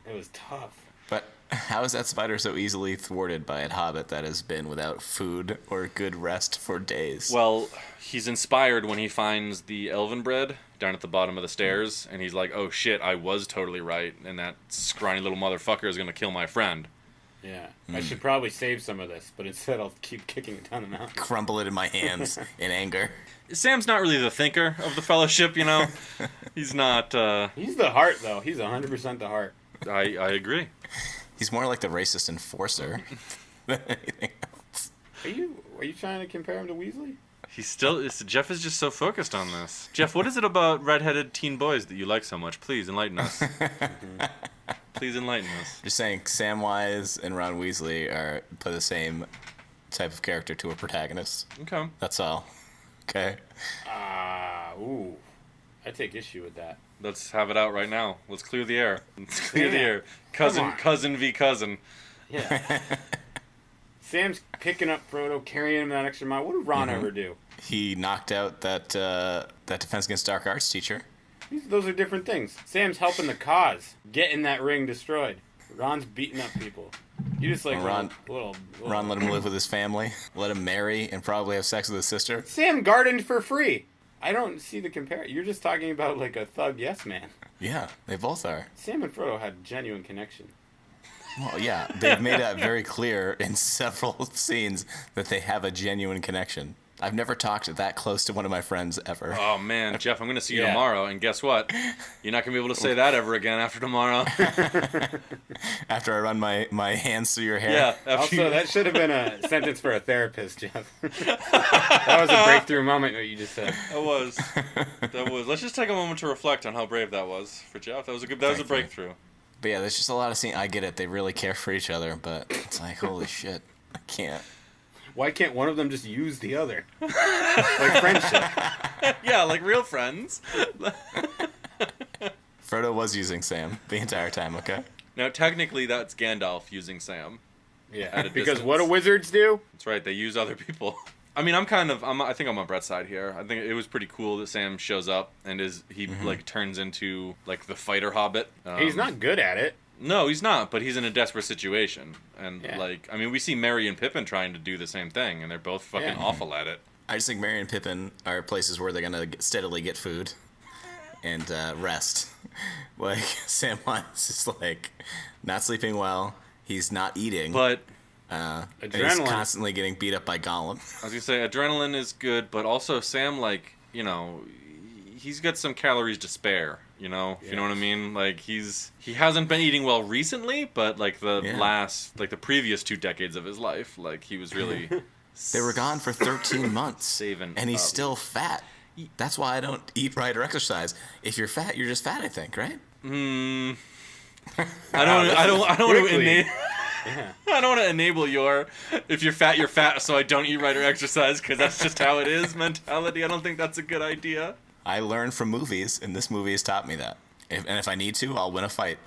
It was tough. But how is that spider so easily thwarted by a hobbit that has been without food or good rest for days? Well, he's inspired when he finds the elven bread down at the bottom of the stairs, and he's like, oh shit, I was totally right, and that scrawny little motherfucker is going to kill my friend. Yeah. I should probably save some of this, but instead I'll keep kicking it down the mountain. Crumble it in my hands in anger. Sam's not really the thinker of the fellowship, you know? He's not, He's the heart, though. He's 100% the heart. I agree. He's more like the racist enforcer than anything else. Are you trying to compare him to Weasley? Jeff is just so focused on this. Jeff, what is it about redheaded teen boys that you like so much? Please enlighten us. Please enlighten us. Just saying, Samwise and Ron Weasley play the same type of character to a protagonist. Okay. That's all. Okay? Ooh. I take issue with that. Let's have it out right now. Let's clear the air. Let's clear the Yeah. air. Come on. Cousin v. cousin. Yeah. Sam's picking up Frodo, carrying him that extra mile. What did Ron ever do? He knocked out that Defense Against Dark Arts teacher. Those are different things. Sam's helping the cause, getting that ring destroyed. Ron's beating up people. You just like Ron little. let him live with his family, let him marry, and probably have sex with his sister. Sam gardened for free. I don't see the comparison. You're just talking about like a thug yes man. Yeah, they both are. Sam and Frodo had genuine connection. Well, yeah, they've made that very clear in several scenes that they have a genuine connection. I've never talked that close to one of my friends ever. Oh, man, Jeff, I'm going to see you Yeah. tomorrow, and guess what? You're not going to be able to say that ever again after tomorrow. After I run my hands through your hair. Yeah. After Also, that should have been a sentence for a therapist, Jeff. That was a breakthrough moment, what you just said. That was. Let's just take a moment to reflect on how brave that was for Jeff. That was a Thank you. breakthrough. But yeah, there's just a lot of scene. I get it. They really care for each other, but it's like, holy shit, I can't. Why can't one of them just use the other? Like friendship. Yeah, like real friends. Frodo was using Sam the entire time, okay? Now, technically, that's Gandalf using Sam. Yeah, At a because distance. what do wizards do? That's right, they use other people. I mean, I think I'm on Bret's side here. I think it was pretty cool that Sam shows up and like turns into like the fighter hobbit. He's not good at it. No, he's not, but he's in a desperate situation. And Yeah. like, I mean, we see Merry and Pippin trying to do the same thing, and they're both fucking awful at it. I just think Merry and Pippin are places where they're gonna steadily get food and rest. Like Samwise is like not sleeping well. He's not eating, But and he's Adrenaline. constantly getting beat up by Gollum. I was gonna say adrenaline is good, but also Sam, like, you know, he's got some calories to spare. You know, if you know what I mean. Like he hasn't been eating well recently, but like the previous 2 decades of his life, like he was really. They were gone for 13 months, Saving and he's up. still fat. That's why I don't eat right or exercise. If you're fat, you're just fat. I think, right? I don't want to quickly. I don't want to enable your if you're fat, so I don't eat right or exercise because that's just how it is mentality. I don't think that's a good idea. I learned from movies, and this movie has taught me that. And if I need to, I'll win a fight.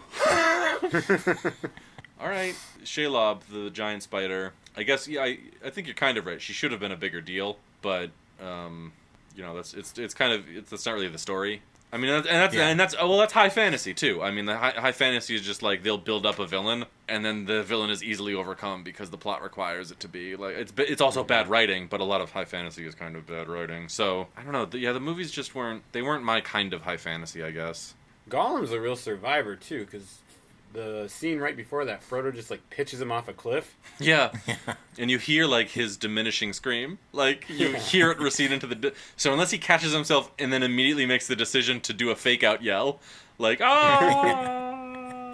All right, Shelob, the giant spider. I guess I think you're kind of right. She should have been a bigger deal, but you know that's not really the story. I mean, that's high fantasy too. I mean, the high fantasy is just like they'll build up a villain, and then the villain is easily overcome because the plot requires it to be. Like it's also bad writing, but a lot of high fantasy is kind of bad writing. So I don't know. The movies just weren't my kind of high fantasy, I guess. Gollum's a real survivor too, because the scene right before that, Frodo just like pitches him off a cliff. Yeah. And you hear like his diminishing scream. Like you hear it recede into the so unless he catches himself and then immediately makes the decision to do a fake out yell, like ah.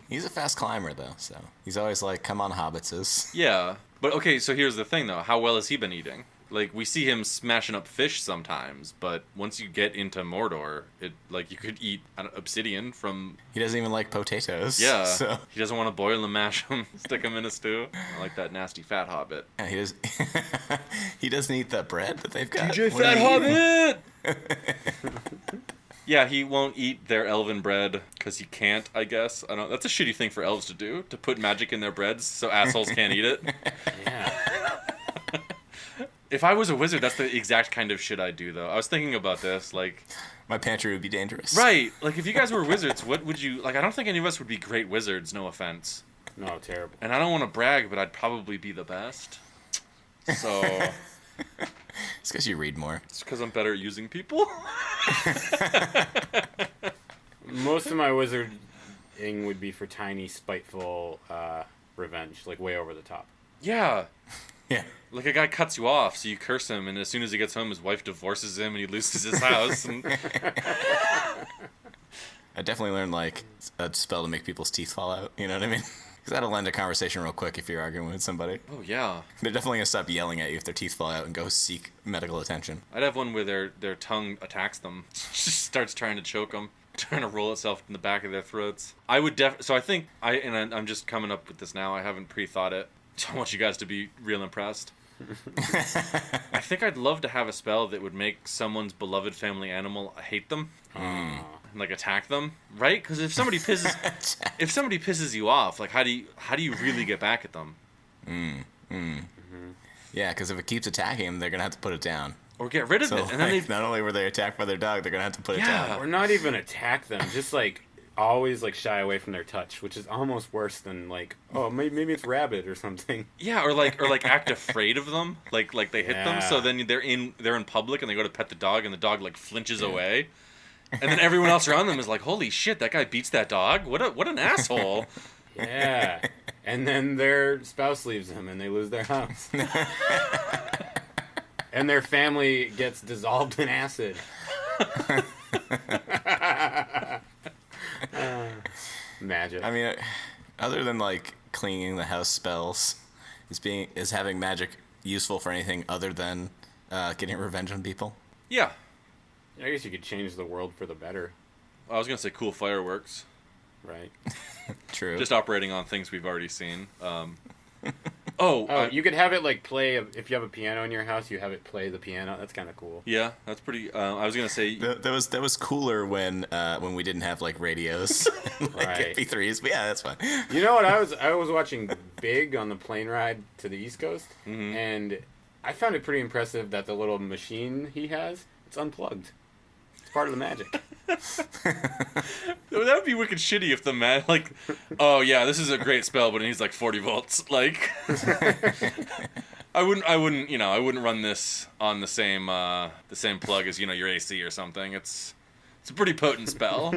He's a fast climber, though, so he's always like, "Come on, hobbitses." Yeah. But okay, so here's the thing though. How well has he been eating? Like we see him smashing up fish sometimes, but once you get into Mordor, it like you could eat obsidian from. He doesn't even like potatoes. Yeah. So He doesn't want to boil and mash them, stick them in a stew. I like that nasty Fat Hobbit. yeah, he does. He doesn't eat the bread that they've got. DJ What Fat do you eat? Hobbit. Yeah, he won't eat their elven bread because he can't. I guess I don't. That's a shitty thing for elves to do, to put magic in their breads so assholes can't eat it. Yeah. If I was a wizard, that's the exact kind of shit I'd do, though. I was thinking about this, like. My pantry would be dangerous. Right, like if you guys were wizards, what would you like? I don't think any of us would be great wizards. No offense. No, terrible. And I don't want to brag, but I'd probably be the best. So. It's because you read more. It's because I'm better at using people. Most of my wizarding would be for tiny, spiteful revenge, like way over the top. Yeah. Yeah. Like a guy cuts you off, so you curse him, and as soon as he gets home, his wife divorces him, and he loses his house. And... I definitely learned like a spell to make people's teeth fall out. You know what I mean? Because that'll end a conversation real quick if you're arguing with somebody. Oh yeah. They're definitely gonna stop yelling at you if their teeth fall out and go seek medical attention. I'd have one where their tongue attacks them, just starts trying to choke them, trying to roll itself in the back of their throats. I would so I think I'm just coming up with this now. I haven't pre-thought it. So I want you guys to be real impressed. I think I'd love to have a spell that would make someone's beloved family animal hate them, and, like attack them, right? Because if somebody pisses you off, like how do you really get back at them? Yeah, because if it keeps attacking them, they're gonna have to put it down. Or get rid of So it, and then like, not only were they attacked by their dog, they're gonna have to put it Yeah. down. Or not even attack them, just like always like shy away from their touch, which is almost worse than like, oh, maybe it's rabid or something. Yeah, or like act afraid of them, like they hit them, so then they're in public and they go to pet the dog and the dog like flinches away, and then everyone else around them is like, holy shit, that guy beats that dog. What an asshole. Yeah. And then their spouse leaves them and they lose their house. And their family gets dissolved in acid. Magic. I mean, other than like cleaning the house spells, is having magic useful for anything other than getting revenge on people? Yeah, I guess you could change the world for the better. I was gonna say cool fireworks. Right. True. Just operating on things we've already seen. You could have it like play if you have a piano in your house. You have it play the piano. That's kind of cool. Yeah, that's pretty. I was gonna say that was cooler when we didn't have like radios, like Right. MP3s. But yeah, that's fine. You know what? I was watching Big on the plane ride to the East Coast, and I found it pretty impressive that the little machine he has, it's unplugged. It's part of the magic. that would be wicked shitty if the man like, oh yeah, this is a great spell, but it needs like 40 volts. Like, I wouldn't run this on the same plug as your AC or something. It's a pretty potent spell.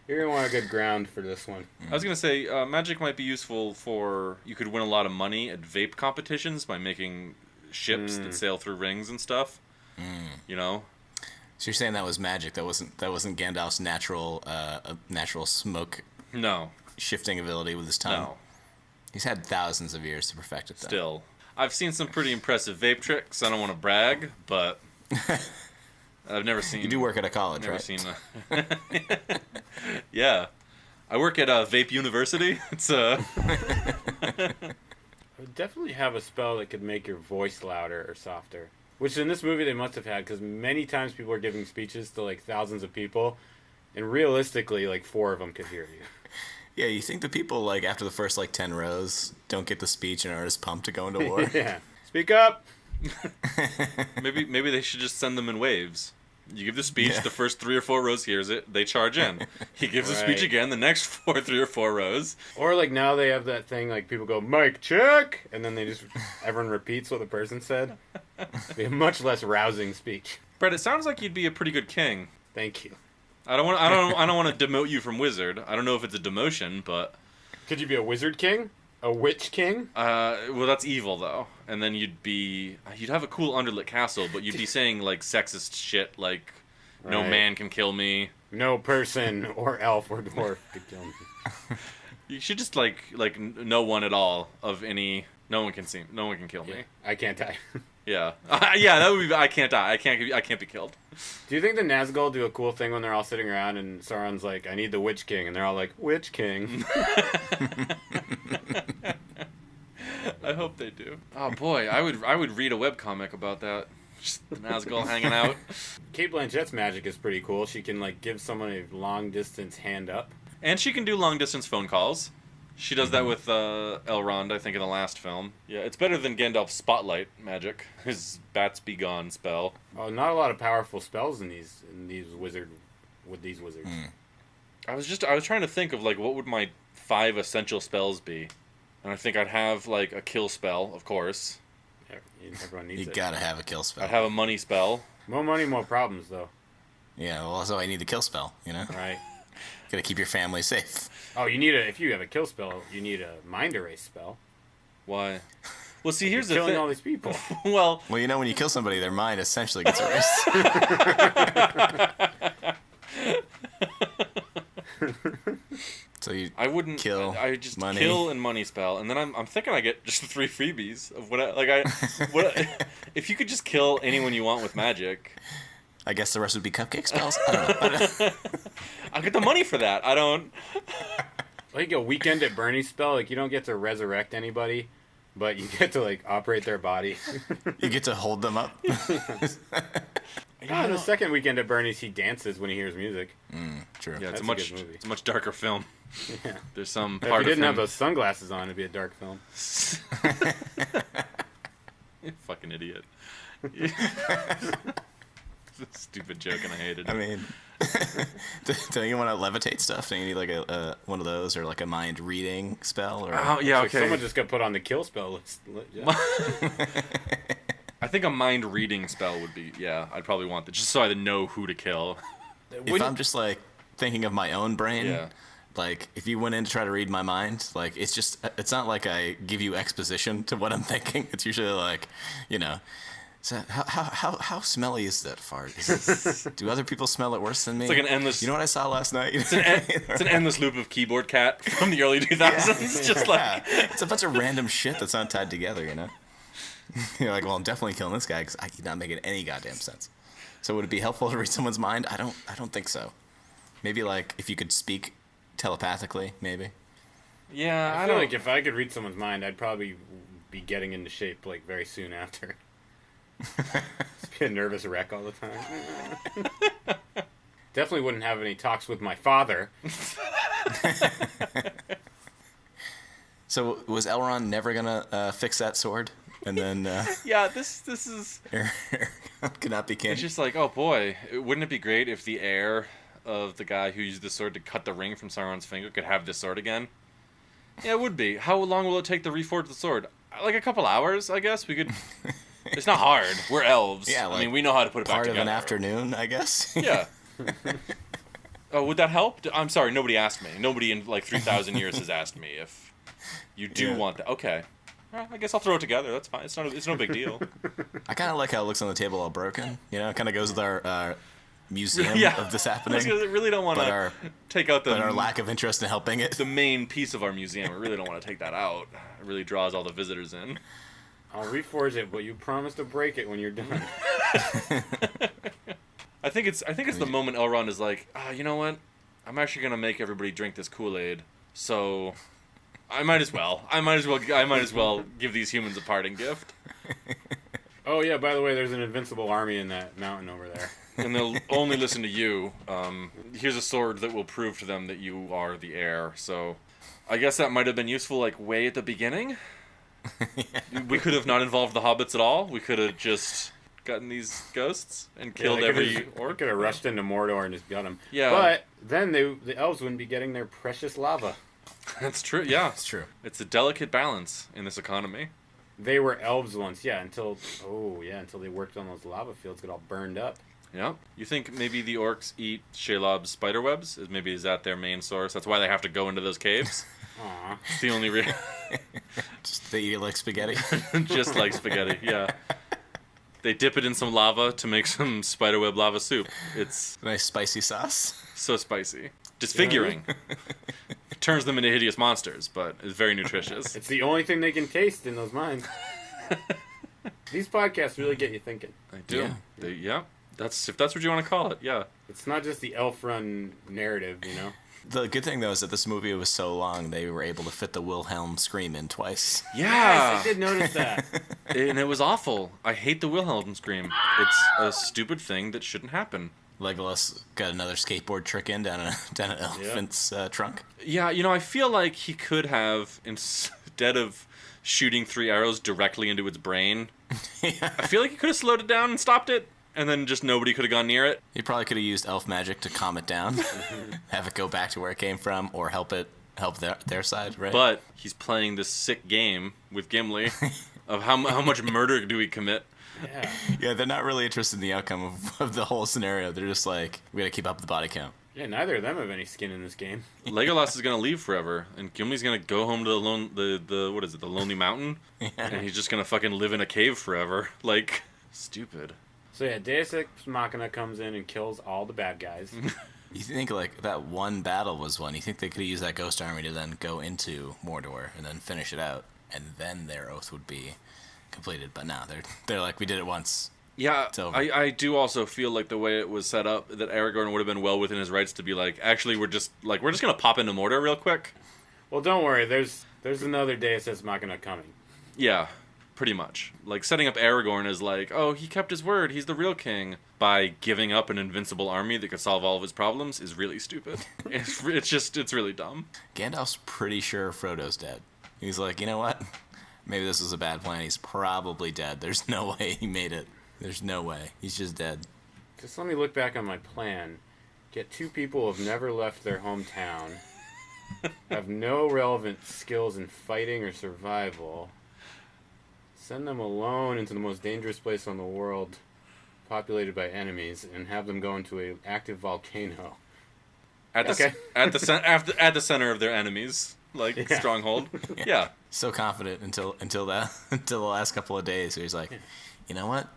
You're gonna want a good ground for this one. I was gonna say magic might be useful for you could win a lot of money at vape competitions by making ships that sail through rings and stuff. So you're saying that was magic? That wasn't Gandalf's natural smoke No, shifting ability with his tongue? no. He's had thousands of years to perfect it, though. Still, I've seen some pretty impressive vape tricks. I don't want to brag, but I've never seen. You do work at a college, Never right? seen. Yeah, I work at Vape University. It's I would definitely have a spell that could make your voice louder or softer. Which in this movie they must have had, because many times people are giving speeches to like thousands of people, and realistically, like 4 of them could hear you. Yeah, you think the people like after the first like 10 rows don't get the speech and are just pumped to go into war? Yeah. Speak up! maybe they should just send them in waves. You give the speech, the first 3 or 4 rows hears it, they charge in. He gives the speech Right. again, the next 3 or 4 rows. Or like now they have that thing like people go, mic check! And then everyone repeats what the person said. It'd be a much less rousing speech. Brett, it sounds like you'd be a pretty good king. Thank you. I don't want to demote you from wizard. I don't know if it's a demotion, but Could you be a wizard king? A witch king? well, that's evil though. And then you'd have a cool underlit castle, but you'd be saying like sexist shit like no Right. man can kill me. No person or elf or dwarf could kill me. You should just like no one at all of any. No one can kill me. I can't die. Yeah, yeah. That would be. I can't die. I can't be killed. Do you think the Nazgul do a cool thing when they're all sitting around and Sauron's like, I need the Witch King, and they're all like, Witch King? I hope they do. Oh boy, I would read a webcomic about that. Just the Nazgul hanging out. Kate Blanchett's magic is pretty cool. She can like give someone a long distance hand up. And she can do long distance phone calls. She does that with Elrond, I think, in the last film. Yeah, it's better than Gandalf's spotlight magic, his bats be gone spell. Oh, not a lot of powerful spells with these wizards. I was trying to think of like what would my 5 essential spells be, and I think I'd have like a kill spell, of course. Everyone needs You it. gotta have a kill spell. I'd have a money spell. More money, more problems, though. Yeah, well, also I need the kill spell, Right. Gotta keep your family safe. Oh, if you have a kill spell, you need a mind erase spell. Why? Well, see, here's the Killing thing. all these people. Well, Well, when you kill somebody, their mind essentially gets erased. So I wouldn't kill, I just money. kill and money spell, and then I'm thinking I get just 3 freebies of if you could just kill anyone you want with magic. I guess the rest would be cupcake spells. I don't know. I get the money for that. I don't. Like a weekend at Bernie's spell, like you don't get to resurrect anybody, but you get to like operate their body. You get to hold them up. On the second weekend at Bernie's, he dances when he hears music. True. Yeah, That's it's a a good movie. it's a much darker film. Yeah. There's some If part he didn't of have him. those sunglasses on, it'd be a dark film. You fucking idiot. Stupid joke, and I hated it. I mean, don't you want to levitate stuff? Don't you need like a one of those or like a mind reading spell? Or Oh yeah, Like, okay. someone just got put on the kill spell list. Yeah. I think a mind reading spell would be. Yeah, I'd probably want that just so I know who to kill. if I'm just like thinking of my own brain, Yeah. like if you went in to try to read my mind, like it's not like I give you exposition to what I'm thinking. It's usually like, so how smelly is that fart? Do other people smell it worse than me? It's like an endless. You know what I saw last night? It's an endless loop of keyboard cat from the early 2000s. Just like it's a bunch of random shit that's not tied together, You're like, well, I'm definitely killing this guy because he's not making any goddamn sense. So would it be helpful to read someone's mind? I don't think so. Maybe like if you could speak telepathically, maybe. Yeah, I feel like if I could read someone's mind, I'd probably be getting into shape like very soon after. Just be a nervous wreck all the time. Definitely wouldn't have any talks with my father. So was Elrond never gonna fix that sword? And then yeah, this is cannot be king. It's just like, oh boy, wouldn't it be great if the heir of the guy who used the sword to cut the ring from Sauron's finger could have this sword again? Yeah, it would be. How long will it take to reforge the sword? Like a couple hours, I guess. We could. It's not hard. We're elves. Yeah, I mean, we know how to put it back together. Part of an afternoon, I guess. Yeah. Oh, would that help? I'm sorry, nobody asked me. Nobody in like 3,000 years has asked me if you do want that. Okay. Well, I guess I'll throw it together. That's fine. It's no big deal. I kind of like how it looks on the table all broken. You know, it kind of goes with our museum of this happening. I really don't want to take out our lack of interest in helping it. The main piece of our museum. I really don't want to take that out. It really draws all the visitors in. I'll reforge it, but you promise to break it when you're done. I think it's the moment Elrond is like, you know what? I'm actually gonna make everybody drink this Kool-Aid, so I might as well give these humans a parting gift. Oh yeah, by the way, there's an invincible army in that mountain over there. And they'll only listen to you. Here's a sword that will prove to them that you are the heir. So, I guess that might have been useful, like way at the beginning. Yeah. We could have not involved the hobbits at all. We could have just gotten these ghosts and killed every orc. Could have rushed into Mordor and just got them. Yeah, but then the elves wouldn't be getting their precious lava. That's true. Yeah, it's true. It's a delicate balance in this economy. They were elves once, until they worked on those lava fields, get all burned up. Yeah. You think maybe the orcs eat Shelob's spiderwebs? Is that their main source? That's why they have to go into those caves? Aww. It's the only reason. Just they eat it like spaghetti. Just like spaghetti, yeah. They dip it in some lava to make some spiderweb lava soup. It's nice spicy sauce. So spicy. Disfiguring. Turns them into hideous monsters, but it's very nutritious. It's the only thing they can taste in those mines. These podcasts really get you thinking. They do. Yeah. That's if that's what you want to call it. Yeah. It's not just the elf-run narrative, you know. The good thing though is that this movie was so long they were able to fit the Wilhelm scream in twice. Yeah, yes, I did notice that. And it was awful. I hate the Wilhelm scream. It's a stupid thing that shouldn't happen. Legolas got another skateboard trick in down an elephant's trunk. Yeah, I feel like he could have, instead of shooting 3 arrows directly into its brain, I feel like he could have slowed it down and stopped it. And then just nobody could have gone near it. He probably could have used elf magic to calm it down, have it go back to where it came from, or help their side, right? But he's playing this sick game with Gimli of how much murder do we commit. Yeah, they're not really interested in the outcome of the whole scenario. They're just like, we gotta keep up the body count. Yeah, neither of them have any skin in this game. Legolas is gonna leave forever, and Gimli's gonna go home to the Lonely Mountain, and he's just gonna fucking live in a cave forever. Like, stupid. So yeah, Deus Ex Machina comes in and kills all the bad guys. You think like that one battle was one? You think they could use that ghost army to then go into Mordor and then finish it out, and then their oath would be completed? But no, they're like, we did it once. Yeah, I do also feel like the way it was set up that Aragorn would have been well within his rights to be like, actually, we're just gonna pop into Mordor real quick. Well, don't worry, there's another Deus Ex Machina coming. Yeah. Pretty much. Like, setting up Aragorn as like, oh, he kept his word, he's the real king, by giving up an invincible army that could solve all of his problems is really stupid. It's really dumb. Gandalf's pretty sure Frodo's dead. He's like, you know what? Maybe this was a bad plan. He's probably dead. There's no way he made it. There's no way. He's just dead. Just let me look back on my plan. Get 2 people who have never left their hometown, have no relevant skills in fighting or survival. Send them alone into the most dangerous place on the world, populated by enemies, and have them go into an active volcano. At the center of their enemies, stronghold. Yeah. So confident until the last couple of days, where he's like, you know what?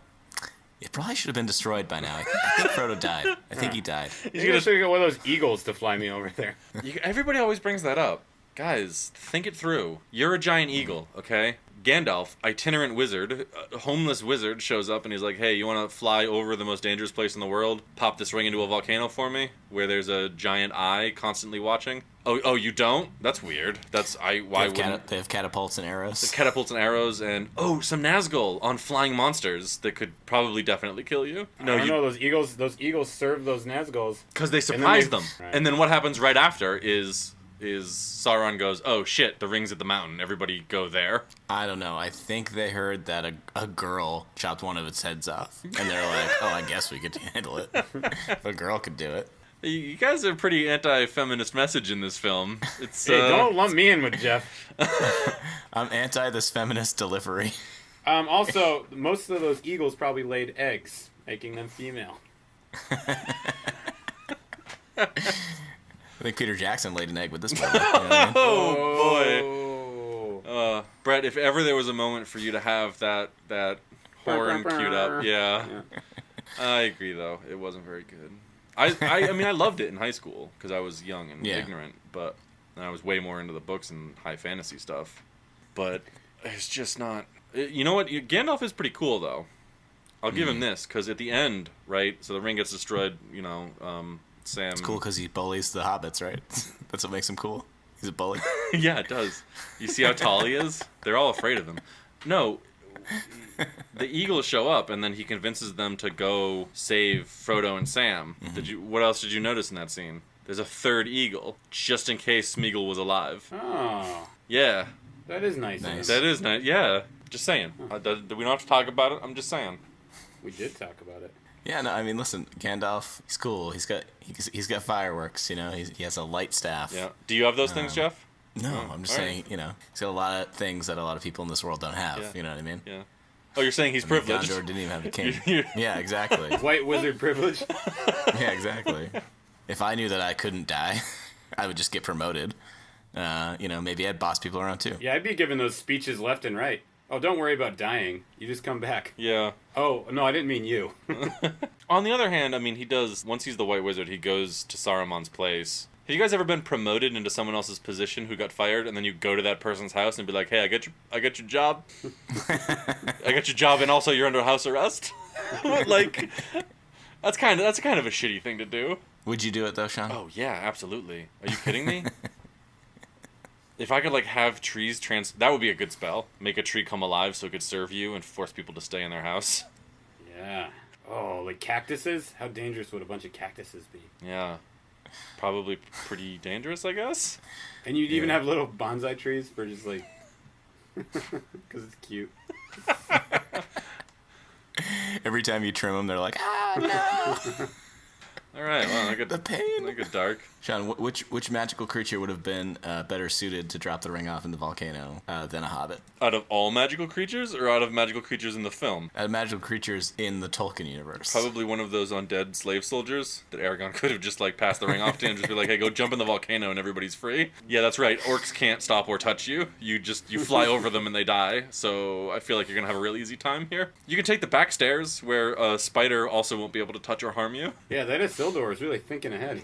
It probably should have been destroyed by now. I think Frodo died. I think he died. He's gonna get one of those eagles to fly me over there. Everybody always brings that up. Guys, think it through. You're a giant eagle, okay? Gandalf, itinerant wizard, a homeless wizard, shows up and he's like, hey, you want to fly over the most dangerous place in the world? Pop this ring into a volcano for me, where there's a giant eye constantly watching. Oh, you don't? That's weird. Why wouldn't... They have catapults and arrows. Catapults and arrows and, some Nazgul on flying monsters that could probably definitely kill you. No, I don't know, those eagles serve those Nazguls. Because they surprise them. Right. And then what happens right after is Sauron goes, oh shit, the ring's at the mountain, everybody go there. I don't know, I think they heard that a girl chopped one of its heads off, and they're like, oh, I guess we could handle it. If a girl could do it. You guys are pretty anti-feminist message in this film. It's hey, don't lump me in with Jeff. I'm anti this feminist delivery. Also, most of those eagles probably laid eggs, making them female. I think Peter Jackson laid an egg with this movie. You know what I mean? Oh boy. Bret, if ever there was a moment for you to have that horn queued up, yeah. I agree though. It wasn't very good. I mean, I loved it in high school because I was young and ignorant, but I was way more into the books and high fantasy stuff. But it's just not... You know what? Gandalf is pretty cool, though. I'll give him this, because at the end, right, so the ring gets destroyed, Sam... It's cool because he bullies the hobbits, right? That's what makes him cool. He's a bully. Yeah, it does. You see how tall he is? They're all afraid of him. No... The eagles show up, and then he convinces them to go save Frodo and Sam. What else did you notice in that scene? There's a third eagle, just in case Smeagol was alive. Oh. Yeah. That is nice. That is nice. Yeah. Just saying. We don't have to talk about it. I'm just saying. We did talk about it. Yeah, no, I mean, listen, Gandalf, he's cool. He's got fireworks, he has a light staff. Yeah. Do you have those things, Jeff? No, I'm just saying, he's got a lot of things that a lot of people in this world don't have. Yeah. You know what I mean? Yeah. Oh, you're saying he's privileged? Gondor didn't even have a king. Yeah, exactly. White wizard privilege. Yeah, exactly. If I knew that I couldn't die, I would just get promoted. Maybe I'd boss people around too. Yeah, I'd be giving those speeches left and right. Oh, don't worry about dying. You just come back. Yeah. Oh, no, I didn't mean you. On the other hand, I mean, once he's the White Wizard, he goes to Saruman's place. Have you guys ever been promoted into someone else's position who got fired, and then you go to that person's house and be like, hey, I got your job. I got your job, and also you're under house arrest? Like, that's kind of a shitty thing to do. Would you do it, though, Sean? Oh, yeah, absolutely. Are you kidding me? If I could, have trees that would be a good spell. Make a tree come alive so it could serve you and force people to stay in their house. Yeah. Oh, like cactuses? How dangerous would a bunch of cactuses be? Yeah. Probably pretty dangerous, I guess. And you'd even have little bonsai trees for just, because it's cute. Every time you trim them, they're like, ah, no! All right, well, the pain. Like a dark. Sean, which magical creature would have been better suited to drop the ring off in the volcano than a hobbit? Out of all magical creatures, or out of magical creatures in the film? Out of magical creatures in the Tolkien universe. Probably one of those undead slave soldiers that Aragorn could have just passed the ring off to and just be like, hey, go jump in the volcano and everybody's free. Yeah, that's right. Orcs can't stop or touch you. You fly over them and they die. So I feel like you're gonna have a real easy time here. You can take the back stairs where a spider also won't be able to touch or harm you. Yeah, that is Isildur is really thinking ahead.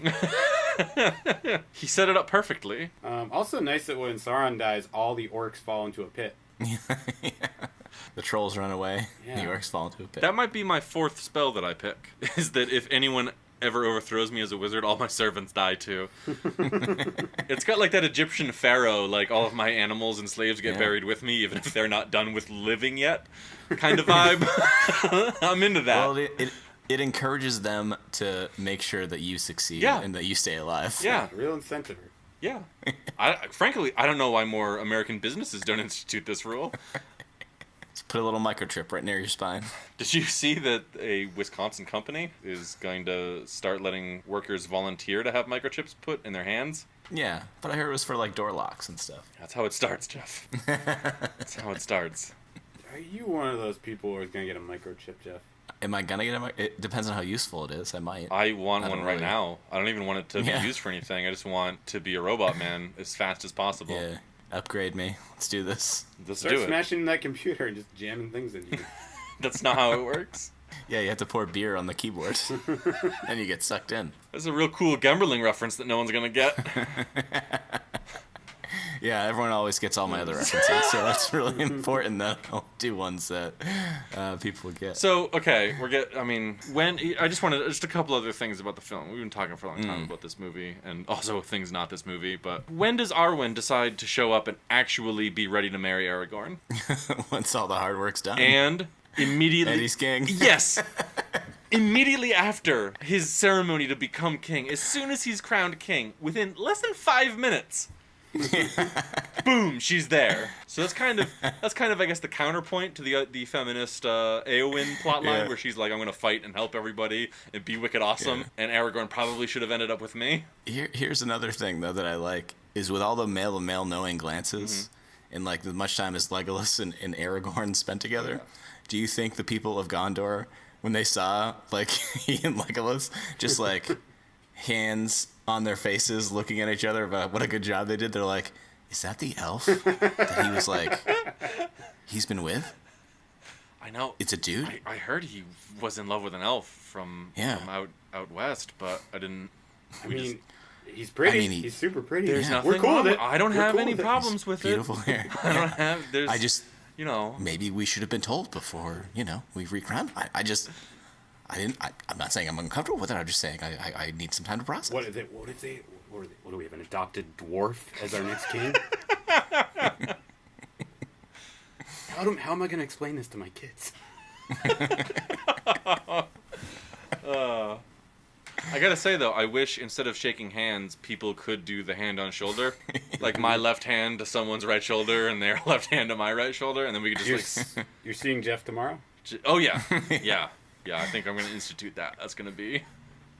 He set it up perfectly. Also nice that when Sauron dies, all the orcs fall into a pit. Yeah. The trolls run away. Yeah. The orcs fall into a pit. That might be my fourth spell that I pick. Is that if anyone ever overthrows me as a wizard, all my servants die too. It's got that Egyptian pharaoh, all of my animals and slaves get buried with me, even if they're not done with living yet, kind of vibe. I'm into that. Well, it encourages them to make sure that you succeed and that you stay alive. Yeah. Real incentive. Yeah. Frankly, I don't know why more American businesses don't institute this rule. Just put a little microchip right near your spine. Did you see that a Wisconsin company is going to start letting workers volunteer to have microchips put in their hands? Yeah, but I heard it was for door locks and stuff. That's how it starts, Jeff. That's how it starts. Are you one of those people who is going to get a microchip, Jeff? Am I gonna get it depends on how useful it is. I might. I want one right now. I don't even want it to be used for anything. I just want to be a robot man as fast as possible. Yeah. Upgrade me. Let's do this. Let's Start do it. smashing that computer and just jamming things in you. That's not how it works. Yeah, you have to pour beer on the keyboard. And you get sucked in. That's a real cool Gemberling reference that no one's gonna get. Yeah, everyone always gets all my other references, so it's really important that I don't do ones that people get. So, okay, I just wanted just a couple other things about the film. We've been talking for a long time about this movie, and also things not this movie, but when does Arwen decide to show up and actually be ready to marry Aragorn? Once all the hard work's done. And immediately... Eddie's king. Yes! Immediately after his ceremony to become king, as soon as he's crowned king, within less than 5 minutes... boom, she's there. So that's kind of I guess the counterpoint to the feminist Eowyn plotline, where she's like, I'm gonna fight and help everybody and be wicked awesome, and Aragorn probably should have ended up with me. Here's another thing though that I like is with all the male knowing glances and like as much time as Legolas and Aragorn spent together. Do you think the people of Gondor, when they saw like he and Legolas, just like hands on their faces looking at each other about what a good job they did, they're like, is that the elf that he was like he's been with? I know. It's a dude? I heard he was in love with an elf from out west, but I didn't... He's pretty. He's super pretty. There's nothing We're cool wrong with with it. I don't have any problems with Beautiful it. hair. I don't have... There's... I just... You know... Maybe we should have been told before, we recrowned. I'm not saying I'm uncomfortable with it. I'm just saying I need some time to process. What do we have, an adopted dwarf as our next king? How am I going to explain this to my kids? I gotta say though, I wish instead of shaking hands, people could do the hand on shoulder, like my left hand to someone's right shoulder and their left hand to my right shoulder, and then we could just You're seeing Jeff tomorrow? Oh yeah, yeah. I think I'm gonna institute that. That's gonna be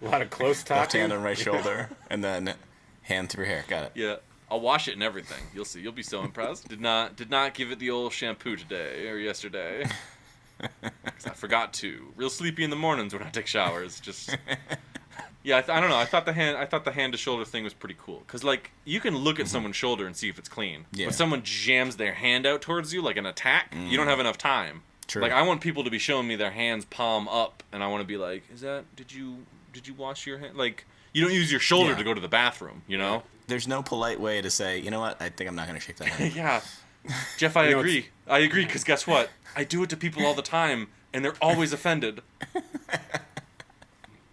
a lot of close talking. Left hand on right shoulder, and then hand through hair. Got it. Yeah, I'll wash it and everything. You'll see. You'll be so impressed. Did not give it the old shampoo today or yesterday. 'Cause I forgot to. Real sleepy in the mornings when I take showers. Just. Yeah, I don't know. I thought the hand to shoulder thing was pretty cool, cause like you can look at someone's shoulder and see if it's clean. Yeah. But someone jams their hand out towards you like an attack, you don't have enough time. True. Like I want people to be showing me their hands palm up, and I want to be like, did you wash your hand? Like you don't use your shoulder to go to the bathroom, you know? There's no polite way to say, you know what? I think I'm not gonna shake that hand. Yeah, Jeff, I agree. I agree, cause guess what? I do it to people all the time, and they're always offended.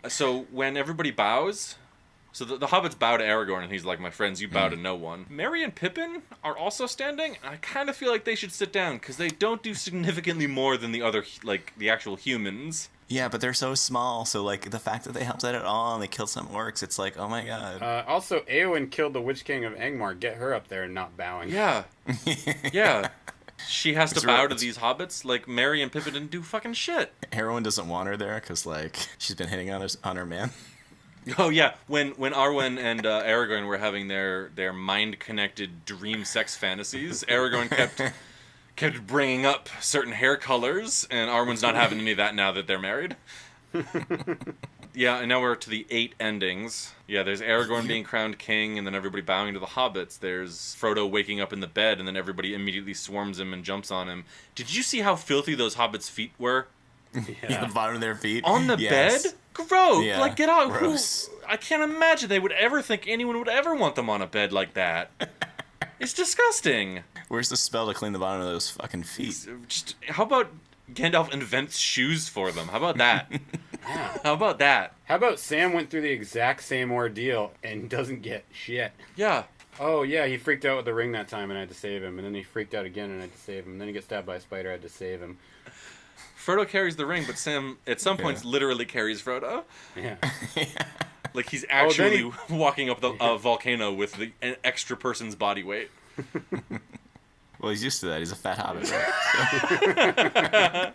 So when everybody bows, so the hobbits bow to Aragorn, and he's like, my friends, you bow to no one. Merry and Pippin are also standing, and I kind of feel like they should sit down, because they don't do significantly more than the other, like, the actual humans. Yeah, but they're so small, so, like, the fact that they helped out at all, and they killed some orcs, it's like, oh my god. Also, Eowyn killed the Witch King of Angmar. Get her up there and not bowing. Yeah. Yeah. She has to bow to these hobbits. Like, Merry and Pippin didn't do fucking shit. Heroin doesn't want her there because, like, she's been hitting on her man. Oh, yeah. When Arwen and Aragorn were having their mind-connected dream sex fantasies, Aragorn kept bringing up certain hair colors, and Arwen's not having any of that now that they're married. Yeah, and now we're to the 8 endings. Yeah, there's Aragorn being crowned king, and then everybody bowing to the hobbits. There's Frodo waking up in the bed, and then everybody immediately swarms him and jumps on him. Did you see how filthy those hobbits' feet were? Yeah. The bottom of their feet. On the bed? Gross! Yeah. Like, get out. Gross. I can't imagine they would ever think anyone would ever want them on a bed like that. It's disgusting. Where's the spell to clean the bottom of those fucking feet? Just, how about Gandalf invents shoes for them? How about that? How about that? How about Sam went through the exact same ordeal and doesn't get shit? Yeah. Oh, yeah, he freaked out with the ring that time and I had to save him. And then he freaked out again and I had to save him. And then he got stabbed by a spider, I had to save him. Frodo carries the ring, but Sam, at some points, literally carries Frodo. Yeah. Like, he's actually walking up a volcano with an extra person's body weight. Well, he's used to that. He's a fat hobbit, right?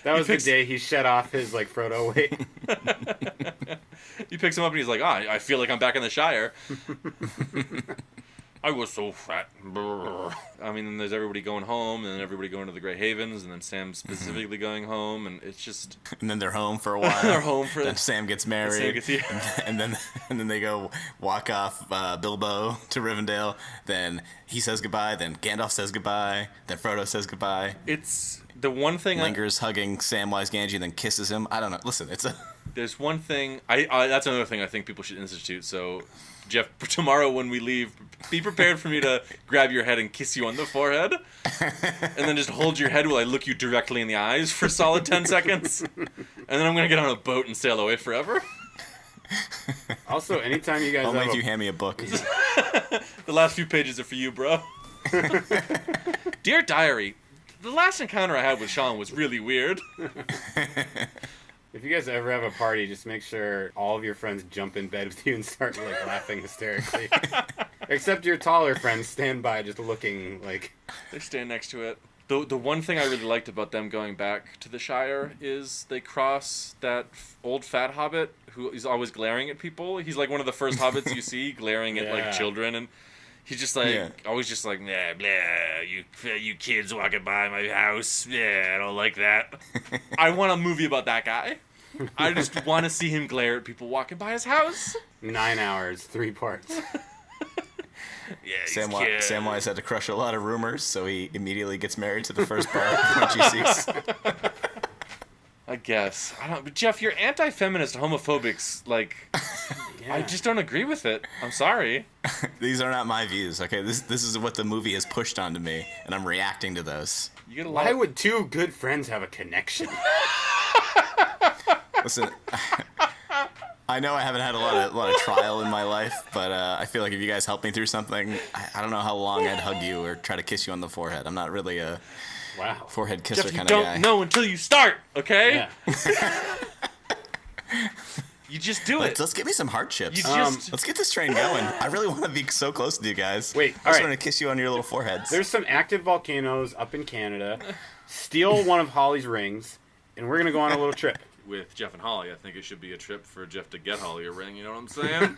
That was the day he shut off his, like, Frodo weight. He picks him up and he's like, I feel like I'm back in the Shire. I was so fat. I mean, then there's everybody going home, and then everybody going to the Grey Havens, and then Sam specifically going home, and it's just... And then they're home for a while. They're home for... Then Sam gets married. and then they go walk off Bilbo to Rivendell. Then he says goodbye. Then Gandalf says goodbye. Then Frodo says goodbye. It's the one thing... Lingers hugging Samwise Gamgee and then kisses him. I don't know. Listen, it's a... There's one thing. That's another thing I think people should institute. So, Jeff, tomorrow when we leave, be prepared for me to grab your head and kiss you on the forehead, and then just hold your head while I look you directly in the eyes for a solid 10 seconds, and then I'm gonna get on a boat and sail away forever. Also, anytime you guys Only have if you hand me a book. The last few pages are for you, bro. Dear Diary, the last encounter I had with Sean was really weird. If you guys ever have a party, just make sure all of your friends jump in bed with you and start like laughing hysterically. Except your taller friends stand by just looking like... They stand next to it. The one thing I really liked about them going back to the Shire is they cross that old Fat Hobbit who is always glaring at people. He's like one of the first hobbits you see glaring at like children, and he's just like always just like, blah, blah, you kids walking by my house. Yeah, I don't like that. I want a movie about that guy. I just want to see him glare at people walking by his house. 9 hours, 3 parts. Yeah, Samwise had to crush a lot of rumors, so he immediately gets married to the first bar punch he sees. I guess. I don't. But Jeff, you're anti-feminist, homophobics. Like, I just don't agree with it. I'm sorry. These are not my views. Okay, this is what the movie has pushed onto me, and I'm reacting to those. You get a lot. Why would 2 good friends have a connection? Listen. I know I haven't had a lot of trial in my life, but I feel like if you guys help me through something, I don't know how long I'd hug you or try to kiss you on the forehead. I'm not really a forehead kisser Jeff, kind of guy. you don't know until you start, okay? Yeah. You just do it. Let's get me some hardships. Let's get this train going. I really want to be so close to you guys. Wait, I just want to kiss you on your little foreheads. There's some active volcanoes up in Canada. Steal one of Holly's rings, and we're going to go on a little trip. With Jeff and Holly, I think it should be a trip for Jeff to get Holly a ring. You know what I'm saying?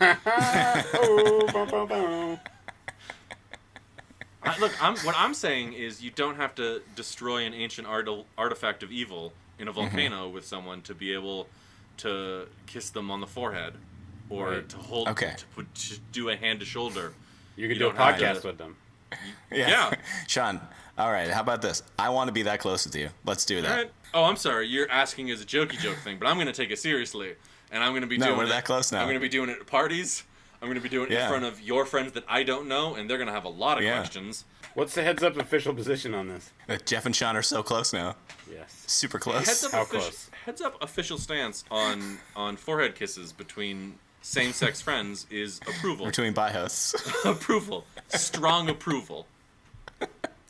What I'm saying is you don't have to destroy an ancient artifact of evil in a volcano with someone to be able to kiss them on the forehead, or to hold, to do a hand to shoulder. You could do a podcast with them. Yeah. Sean, all right, how about this? I want to be that close with you. Let's do that. All right. Oh, I'm sorry. You're asking as a jokey joke thing, but I'm going to take it seriously. And I'm going to be doing it. No, we're that close now. I'm going to be doing it at parties. I'm going to be doing it in front of your friends that I don't know, and they're going to have a lot of questions. What's the heads up official position on this? Jeff and Sean are so close now. Yes. Super close. Heads up official stance on forehead kisses between same-sex friends is approval. Between bi hosts. Approval. Strong approval.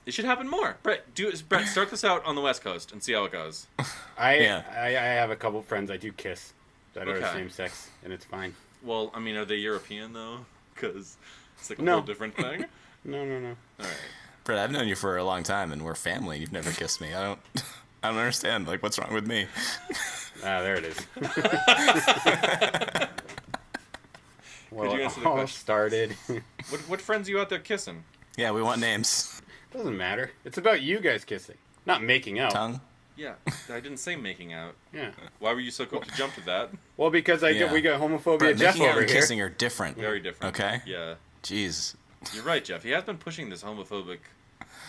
It should happen more. Brett, start this out on the West Coast and see how it goes. I have a couple friends I do kiss that are the same sex, and it's fine. Well, I mean, are they European, though? Because it's like a whole different thing. No. All right. Brett, I've known you for a long time, and we're family. You've never kissed me. I don't understand. Like, what's wrong with me? There it is. Well, Could you answer the all question? started. What friends are you out there kissing? Yeah, we want names. Doesn't matter. It's about you guys kissing, not making out. Tongue? Yeah, I didn't say making out. Yeah. Why were you so quick to jump to that? Well, because we got homophobia Brett, Jeff making out over and here. kissing are different. Very different. Okay? Yeah. Jeez. You're right, Jeff. He has been pushing this homophobic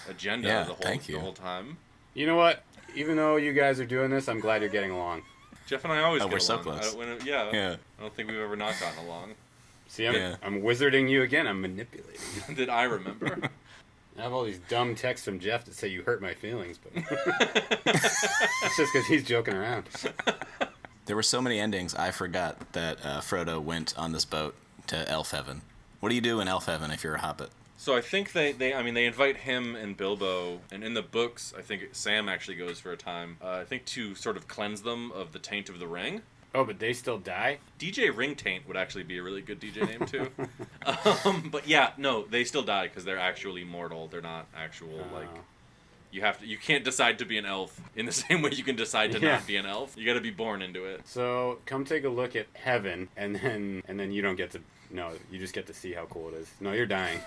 agenda the whole time. You know what? Even though you guys are doing this, I'm glad you're getting along. Jeff and I always get we're along. so close. I don't think we've ever not gotten along. See, I'm wizarding you again. I'm manipulating you. Did I remember? I have all these dumb texts from Jeff that say you hurt my feelings, but it's just because he's joking around. There were so many endings, I forgot that Frodo went on this boat to Elf Heaven. What do you do in Elf Heaven if you're a hobbit? So I think they invite him and Bilbo, and in the books, I think Sam actually goes for a time, I think to sort of cleanse them of the taint of the ring. Oh, but they still die? DJ Ring Taint would actually be a really good DJ name, too. But yeah, no, they still die because they're actually mortal. They're not actual, you can't decide to be an elf in the same way you can decide to not be an elf. You gotta be born into it. So, come take a look at heaven, and then you don't get to, no, you just get to see how cool it is. No, you're dying.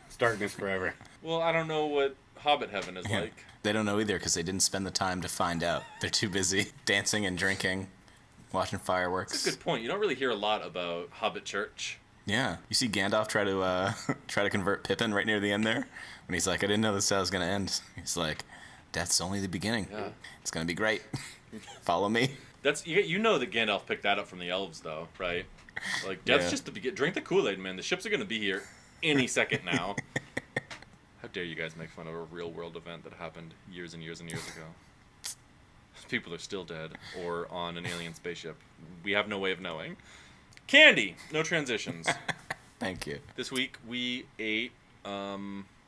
It's darkness forever. Well, I don't know what Hobbit heaven is like. They don't know either because they didn't spend the time to find out. They're too busy dancing and drinking. Watching fireworks. That's a good point. You don't really hear a lot about Hobbit Church. Yeah. You see Gandalf try to convert Pippin right near the end there? When he's like, I didn't know this how it was going to end. He's like, death's only the beginning. Yeah. It's going to be great. Follow me. That's you know that Gandalf picked that up from the elves, though, right? Like, that's Yeah. just drink the Kool-Aid, man. The ships are gonna be here any second now. How dare you guys make fun of a real-world event that happened years and years and years ago? People are still dead or on an alien spaceship. We have no way of knowing. Candy, no transitions. Thank you. This week we ate.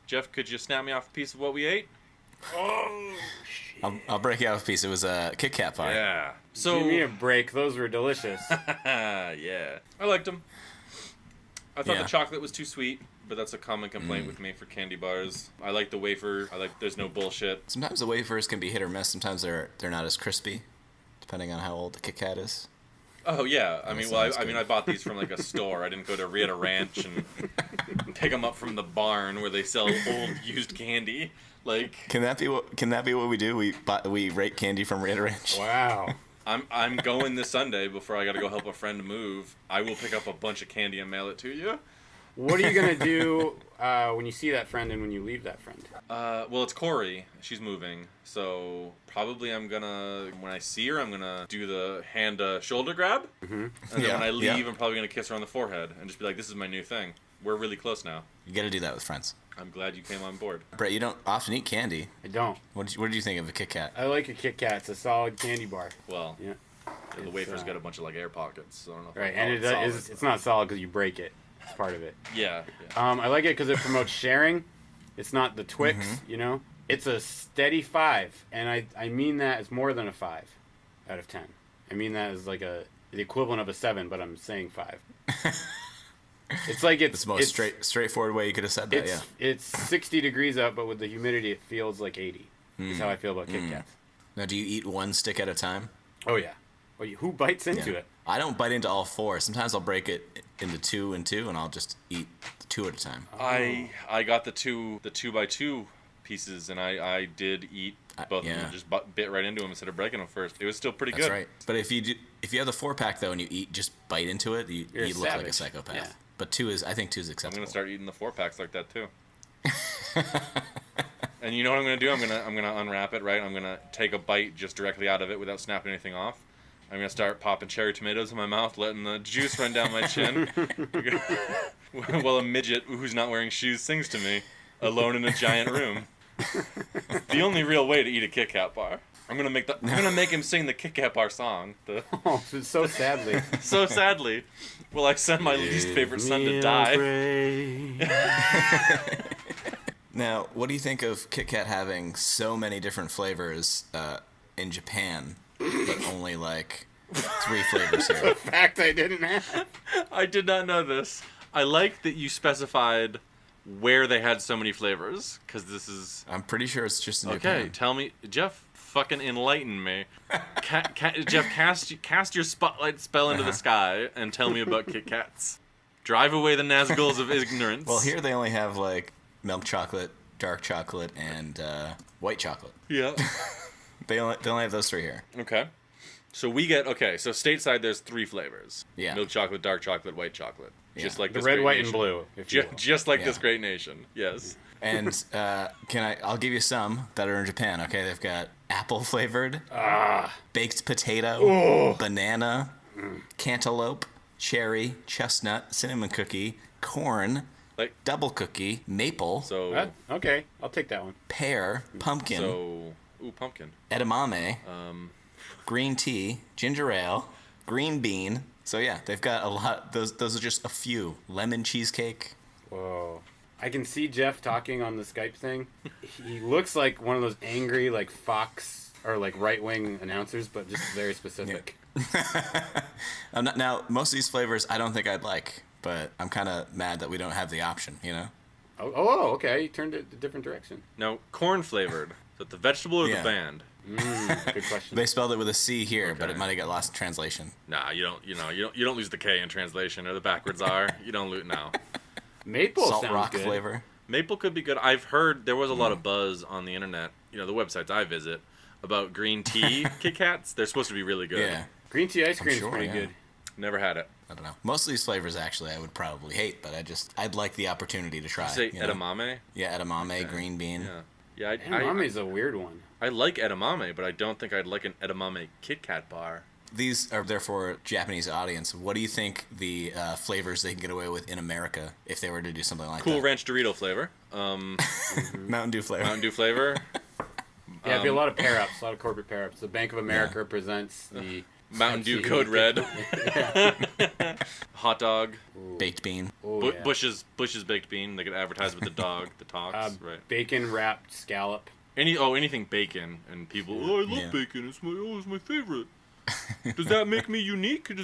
Jeff, could you snap me off a piece of what we ate? Oh, I'll break you off a piece. It was a Kit Kat pie. Yeah. So give me a break. Those were delicious. yeah, I liked them. I thought Yeah. the chocolate was too sweet, but that's a common complaint with me for candy bars. I like the wafer. I like there's no bullshit. Sometimes the wafers can be hit or miss. Sometimes they're not as crispy, depending on how old the Kit Kat is. Oh yeah, I mean, sounds I mean, good. I bought these from like a store. I didn't go to Rieta Ranch and pick them up from the barn where they sell old used candy. Like, Can that be what we do? We rate candy from Rieta Ranch. Wow. I'm going this Sunday before I got to go help a friend move. I will pick up a bunch of candy and mail it to you. What are you gonna do when you see that friend and when you leave that friend? Well, it's Corey. She's moving, so probably I'm gonna, when I see her, I'm gonna do the hand shoulder grab, and then Yeah, when I leave, yeah. I'm probably gonna kiss her on the forehead and just be like, "This is my new thing. We're really close now." You got to do that with friends. I'm glad you came on board. Brett, you don't often eat candy. I don't. What did you think of a Kit Kat? I like a Kit Kat. It's a solid candy bar. Well, Yeah. the It's, wafer's got a bunch of like air pockets, so I don't know. If Right, I'd and call it solid, is. It's not solid because you break it. It's part of it. Yeah. I like it because it promotes sharing. It's not the Twix, you know. It's a steady 5, and I mean that as more than a 5 out of 10. I mean that as like the equivalent of a 7, but I'm saying 5. It's like It's the most straightforward way you could have said that. Yeah. It's 60 degrees out, but with the humidity, it feels like 80. Is how I feel about Kit Kats. Now, do you eat one stick at a time? Oh yeah. Well, who bites into Yeah. it? I don't bite into all 4. Sometimes I'll break it into 2 and 2, and I'll just eat 2 at a time. I got the 2x2 pieces, and I did eat both of yeah. them. Just bit right into them instead of breaking them first. It was still pretty That's good. right. But if you have the 4-pack though, and you just bite into it, you You're a look like a savage. psychopath. Yeah. But I think 2 is I'm acceptable. gonna start eating the 4-packs like that too. And you know what I'm gonna do? I'm gonna unwrap it, right? I'm gonna take a bite just directly out of it without snapping anything off. I'm gonna start popping cherry tomatoes in my mouth, letting the juice run down my chin, while a midget who's not wearing shoes sings to me, alone in a giant room. The only real way to eat a Kit Kat bar. I'm gonna make him sing the Kit Kat bar song. Oh, so sadly. So sadly, will I send my least favorite son to die? Now, what do you think of Kit Kat having so many different flavors in Japan, but only like 3 flavors here? Fact I didn't have. I did not know this. I like that you specified where they had so many flavors, because this is... I'm pretty sure it's just in Okay, Japan. tell me, Jeff, fucking enlighten me. Jeff, cast your spotlight spell into the sky and tell me about Kit Kats. Drive away the Nazguls of ignorance. Well, here they only have like milk chocolate, dark chocolate, and white chocolate. Yeah. They only have those 3 here. Okay. So so stateside there's 3 flavors. Yeah. Milk chocolate, dark chocolate, white chocolate. Yeah. Just like The this red, great white, nation. and blue. If you will. Just like Yeah. this great nation. Yes. And I'll give you some that are in Japan. Okay, they've got apple flavored, baked potato, banana, cantaloupe, cherry, chestnut, cinnamon cookie, corn, Like double cookie, maple, so What? Okay, I'll take that one. pear, pumpkin, pumpkin. edamame, green tea, ginger ale, green bean. So yeah, they've got a lot. Those are just a few. Lemon cheesecake. Whoa. I can see Jeff talking on the Skype thing. He looks like one of those angry, like, Fox or, like, right-wing announcers, but just very specific. Now, most of these flavors I don't think I'd like, but I'm kind of mad that we don't have the option, you know? Oh, okay. He turned it a different direction. Now, corn flavored. Is it the vegetable or Yeah. the band? Good question. They spelled it with a C here, but Okay. it might have got lost in translation. Nah, you don't lose the K in translation or the backwards R. You don't lose now. Maple Salt sounds rock good. flavor. Maple could be good. I've heard there was a lot of buzz on the internet, the websites I visit, about green tea Kit Kats. They're supposed to be really good. Yeah, Green tea ice cream is sure, pretty yeah. good. Never had it. I don't know. Most of these flavors actually I would probably hate, but I'd like the opportunity to try. You say you know? edamame? Yeah, edamame, green bean. Yeah. Edamame's a weird one. I like edamame, but I don't think I'd like an edamame Kit Kat bar. These are therefore Japanese audience. What do you think the flavors they can get away with in America if they were to do something like Cool that? Ranch Dorito flavor. Mountain Dew flavor. Mountain Dew flavor. Yeah, it'd be a lot of pair-ups, a lot of corporate pair-ups. The Bank of America represents the Mountain Dew Code Red. Hot dog. Baked bean. Oh, yeah. Bush's baked bean. They could advertise with the dog, the talks, right? Bacon wrapped scallop. Anything bacon, and people. Oh, I love bacon. It's my favorite. Does that make me unique? Can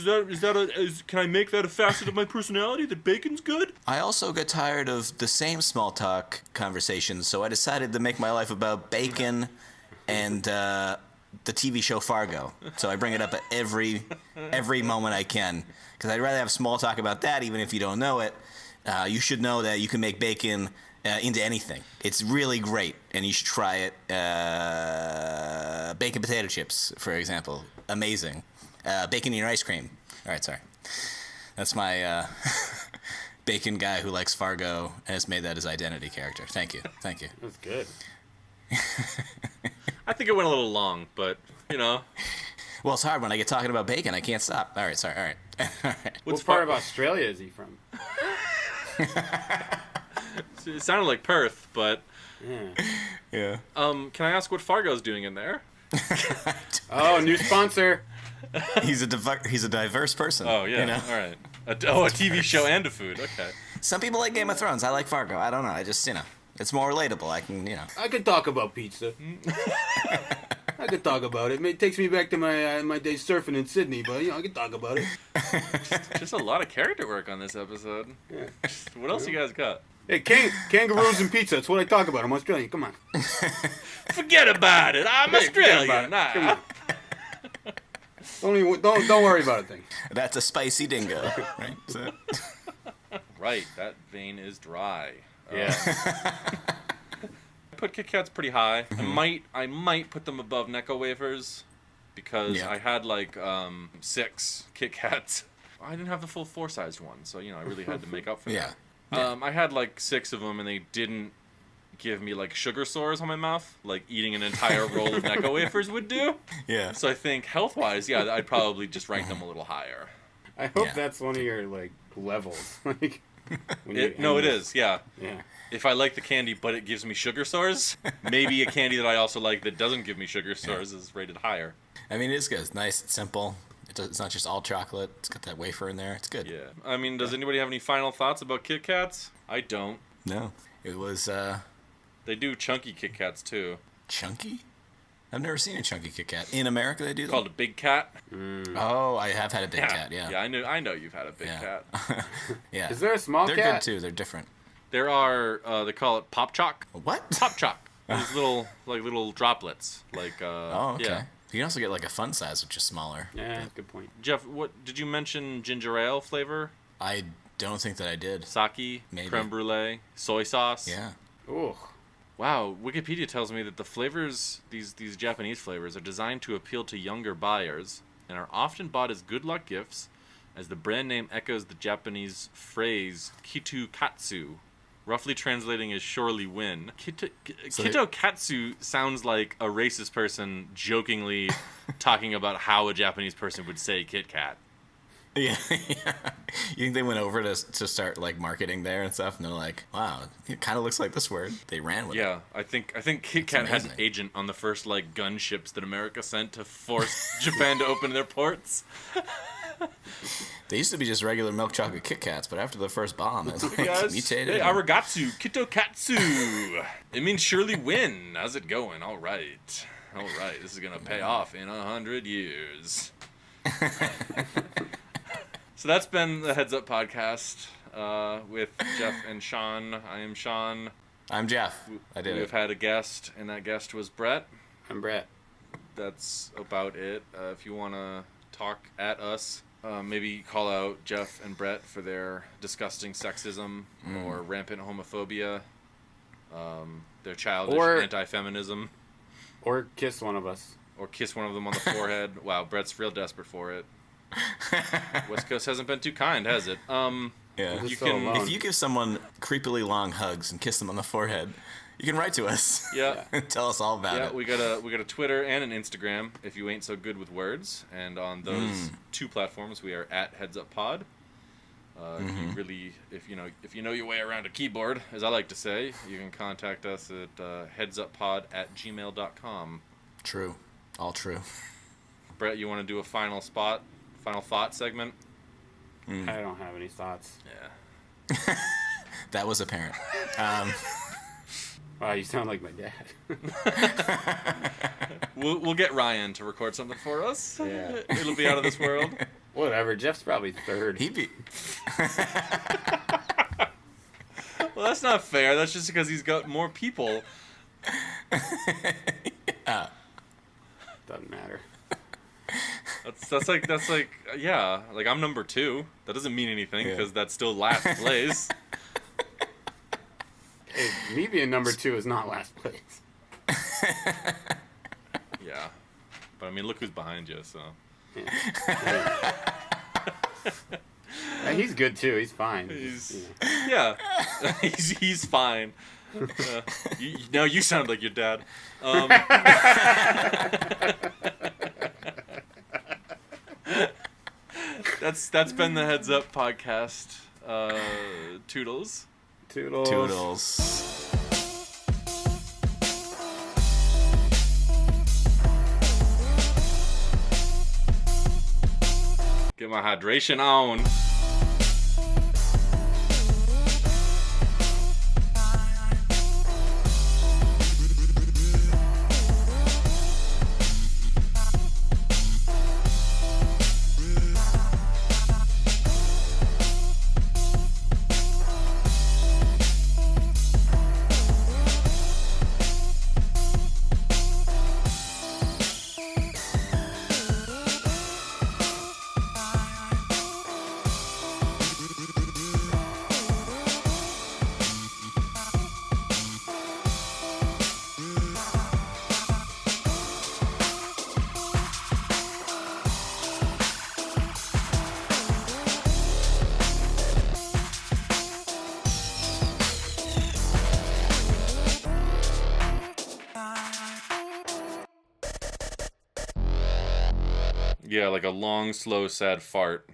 I make that a facet of my personality? That bacon's good? I also got tired of the same small talk conversations, so I decided to make my life about bacon and the TV show Fargo. So I bring it up at every moment I can, because I'd rather have small talk about that, even if you don't know it. You should know that you can make bacon into anything. It's really great, and you should try it. Bacon potato chips, for example. Amazing. Bacon in your ice cream. All right, sorry. That's my bacon guy who likes Fargo and has made that his identity character. Thank you. That's good. I think it went a little long, but, Well, it's hard when I get talking about bacon. I can't stop. All right, sorry. All right. What part of Australia is he from? It sounded like Perth, but... Yeah. Can I ask what Fargo's doing in there? Oh, new sponsor. He's a diverse person. Oh, yeah. You know? All right. A TV show and a food. Okay. Some people like Game of Thrones. I like Fargo. I don't know. I just, it's more relatable. I can, I could talk about pizza. I could talk about it. It takes me back to my days surfing in Sydney, but I could talk about it. Just a lot of character work on this episode. Yeah. What else you guys got? Hey, kangaroos and pizza. That's what I talk about. I'm Australian. Come on. Forget about it. I'm Australian. Come on. Don't worry about it. Thing. That's a spicy dingo. Right? So. Right. That vein is dry. Yeah. I put Kit Kats pretty high. I might put them above Necco wafers because I had like 6 Kit Kats. I didn't have the full 4-sized one, so I really had to make up for that. I had like 6 of them, and they didn't give me like sugar sores on my mouth, like eating an entire roll of Necco wafers would do. Yeah. So I think health-wise, I'd probably just rank them a little higher. I hope that's one of your like levels. Like, it is. Yeah. Yeah. If I like the candy, but it gives me sugar sores, maybe a candy that I also like that doesn't give me sugar sores is rated higher. I mean, it is good. It's nice. It's simple. It's not just all chocolate. It's got that wafer in there. It's good. Yeah. I mean, does anybody have any final thoughts about Kit Kats? I don't. No. It was, They do chunky Kit Kats, too. Chunky? I've never seen a chunky Kit Kat. In America, they do that? Called a Big Cat. Oh, I have had a Big Cat, yeah. Yeah, I know you've had a Big Cat. Yeah. Is there a small cat? They're good, too. They're different. There are, they call it Pop Chalk. What? Pop Chalk. These little droplets. Like, oh, okay. Yeah. You can also get like a fun size, which is smaller. Yeah, good point. Jeff, what did you mention? Ginger ale flavor? I don't think that I did. Sake, maybe. Creme brulee, soy sauce. Yeah. Ooh. Wow, Wikipedia tells me that the flavors, these Japanese flavors, are designed to appeal to younger buyers and are often bought as good luck gifts, as the brand name echoes the Japanese phrase "Kitto Katto," roughly translating as "surely win." Kitto Katto sounds like a racist person jokingly talking about how a Japanese person would say Kit Kat. Yeah. You think they went over to start like marketing there and stuff, and they're like, "Wow, it kind of looks like this word." They ran with it. Yeah, I think Kit Kat had an agent on the first like gun-ships that America sent to force Japan to open their ports. They used to be just regular milk chocolate Kit Kats, but after the first bomb, it's like mutated. Hey, arigatsu, Kitto Katsu. It means surely win. How's it going? All right. This is gonna pay off in 100 years. So that's been the Heads Up podcast with Jeff and Sean. I am Sean. I'm Jeff. We've had a guest, and that guest was Bret. I'm Bret. That's about it. If you want to talk at us, maybe call out Jeff and Bret for their disgusting sexism or rampant homophobia, their childish anti-feminism. Or kiss one of us. Or kiss one of them on the forehead. Wow, Bret's real desperate for it. West Coast hasn't been too kind, has it? Yeah. If you give someone creepily long hugs and kiss them on the forehead, You can write to us. Yeah. Tell us all about it. We got a Twitter and an Instagram if you ain't so good with words, and on those two platforms we are at Heads Up Pod. If you know your way around a keyboard, as I like to say, you can contact us at headsuppod@gmail.com. True. All true. Brett, you want to do a final thought segment? I don't have any thoughts. Yeah. That was apparent. Wow, you sound like my dad. We'll get Ryan to record something for us. Yeah. It'll be out of this world. Whatever. Jeff's probably third. He'd be. Well, that's not fair. That's just because he's got more people. Doesn't matter. That's like yeah. Like I'm number 2. That doesn't mean anything because that's still last place. Hey, me being number 2 is not last place. Yeah, but I mean, look who's behind you. So. Yeah. He's good too. He's fine. Yeah, he's fine. Now you sound like your dad. That's been the Heads Up podcast. Toodles. Toodles. Toodles. Get my hydration on. Yeah, like a long, slow, sad fart.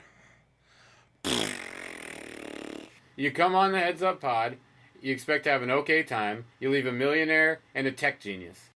You come on the Heads Up Pod, you expect to have an okay time, you leave a millionaire and a tech genius.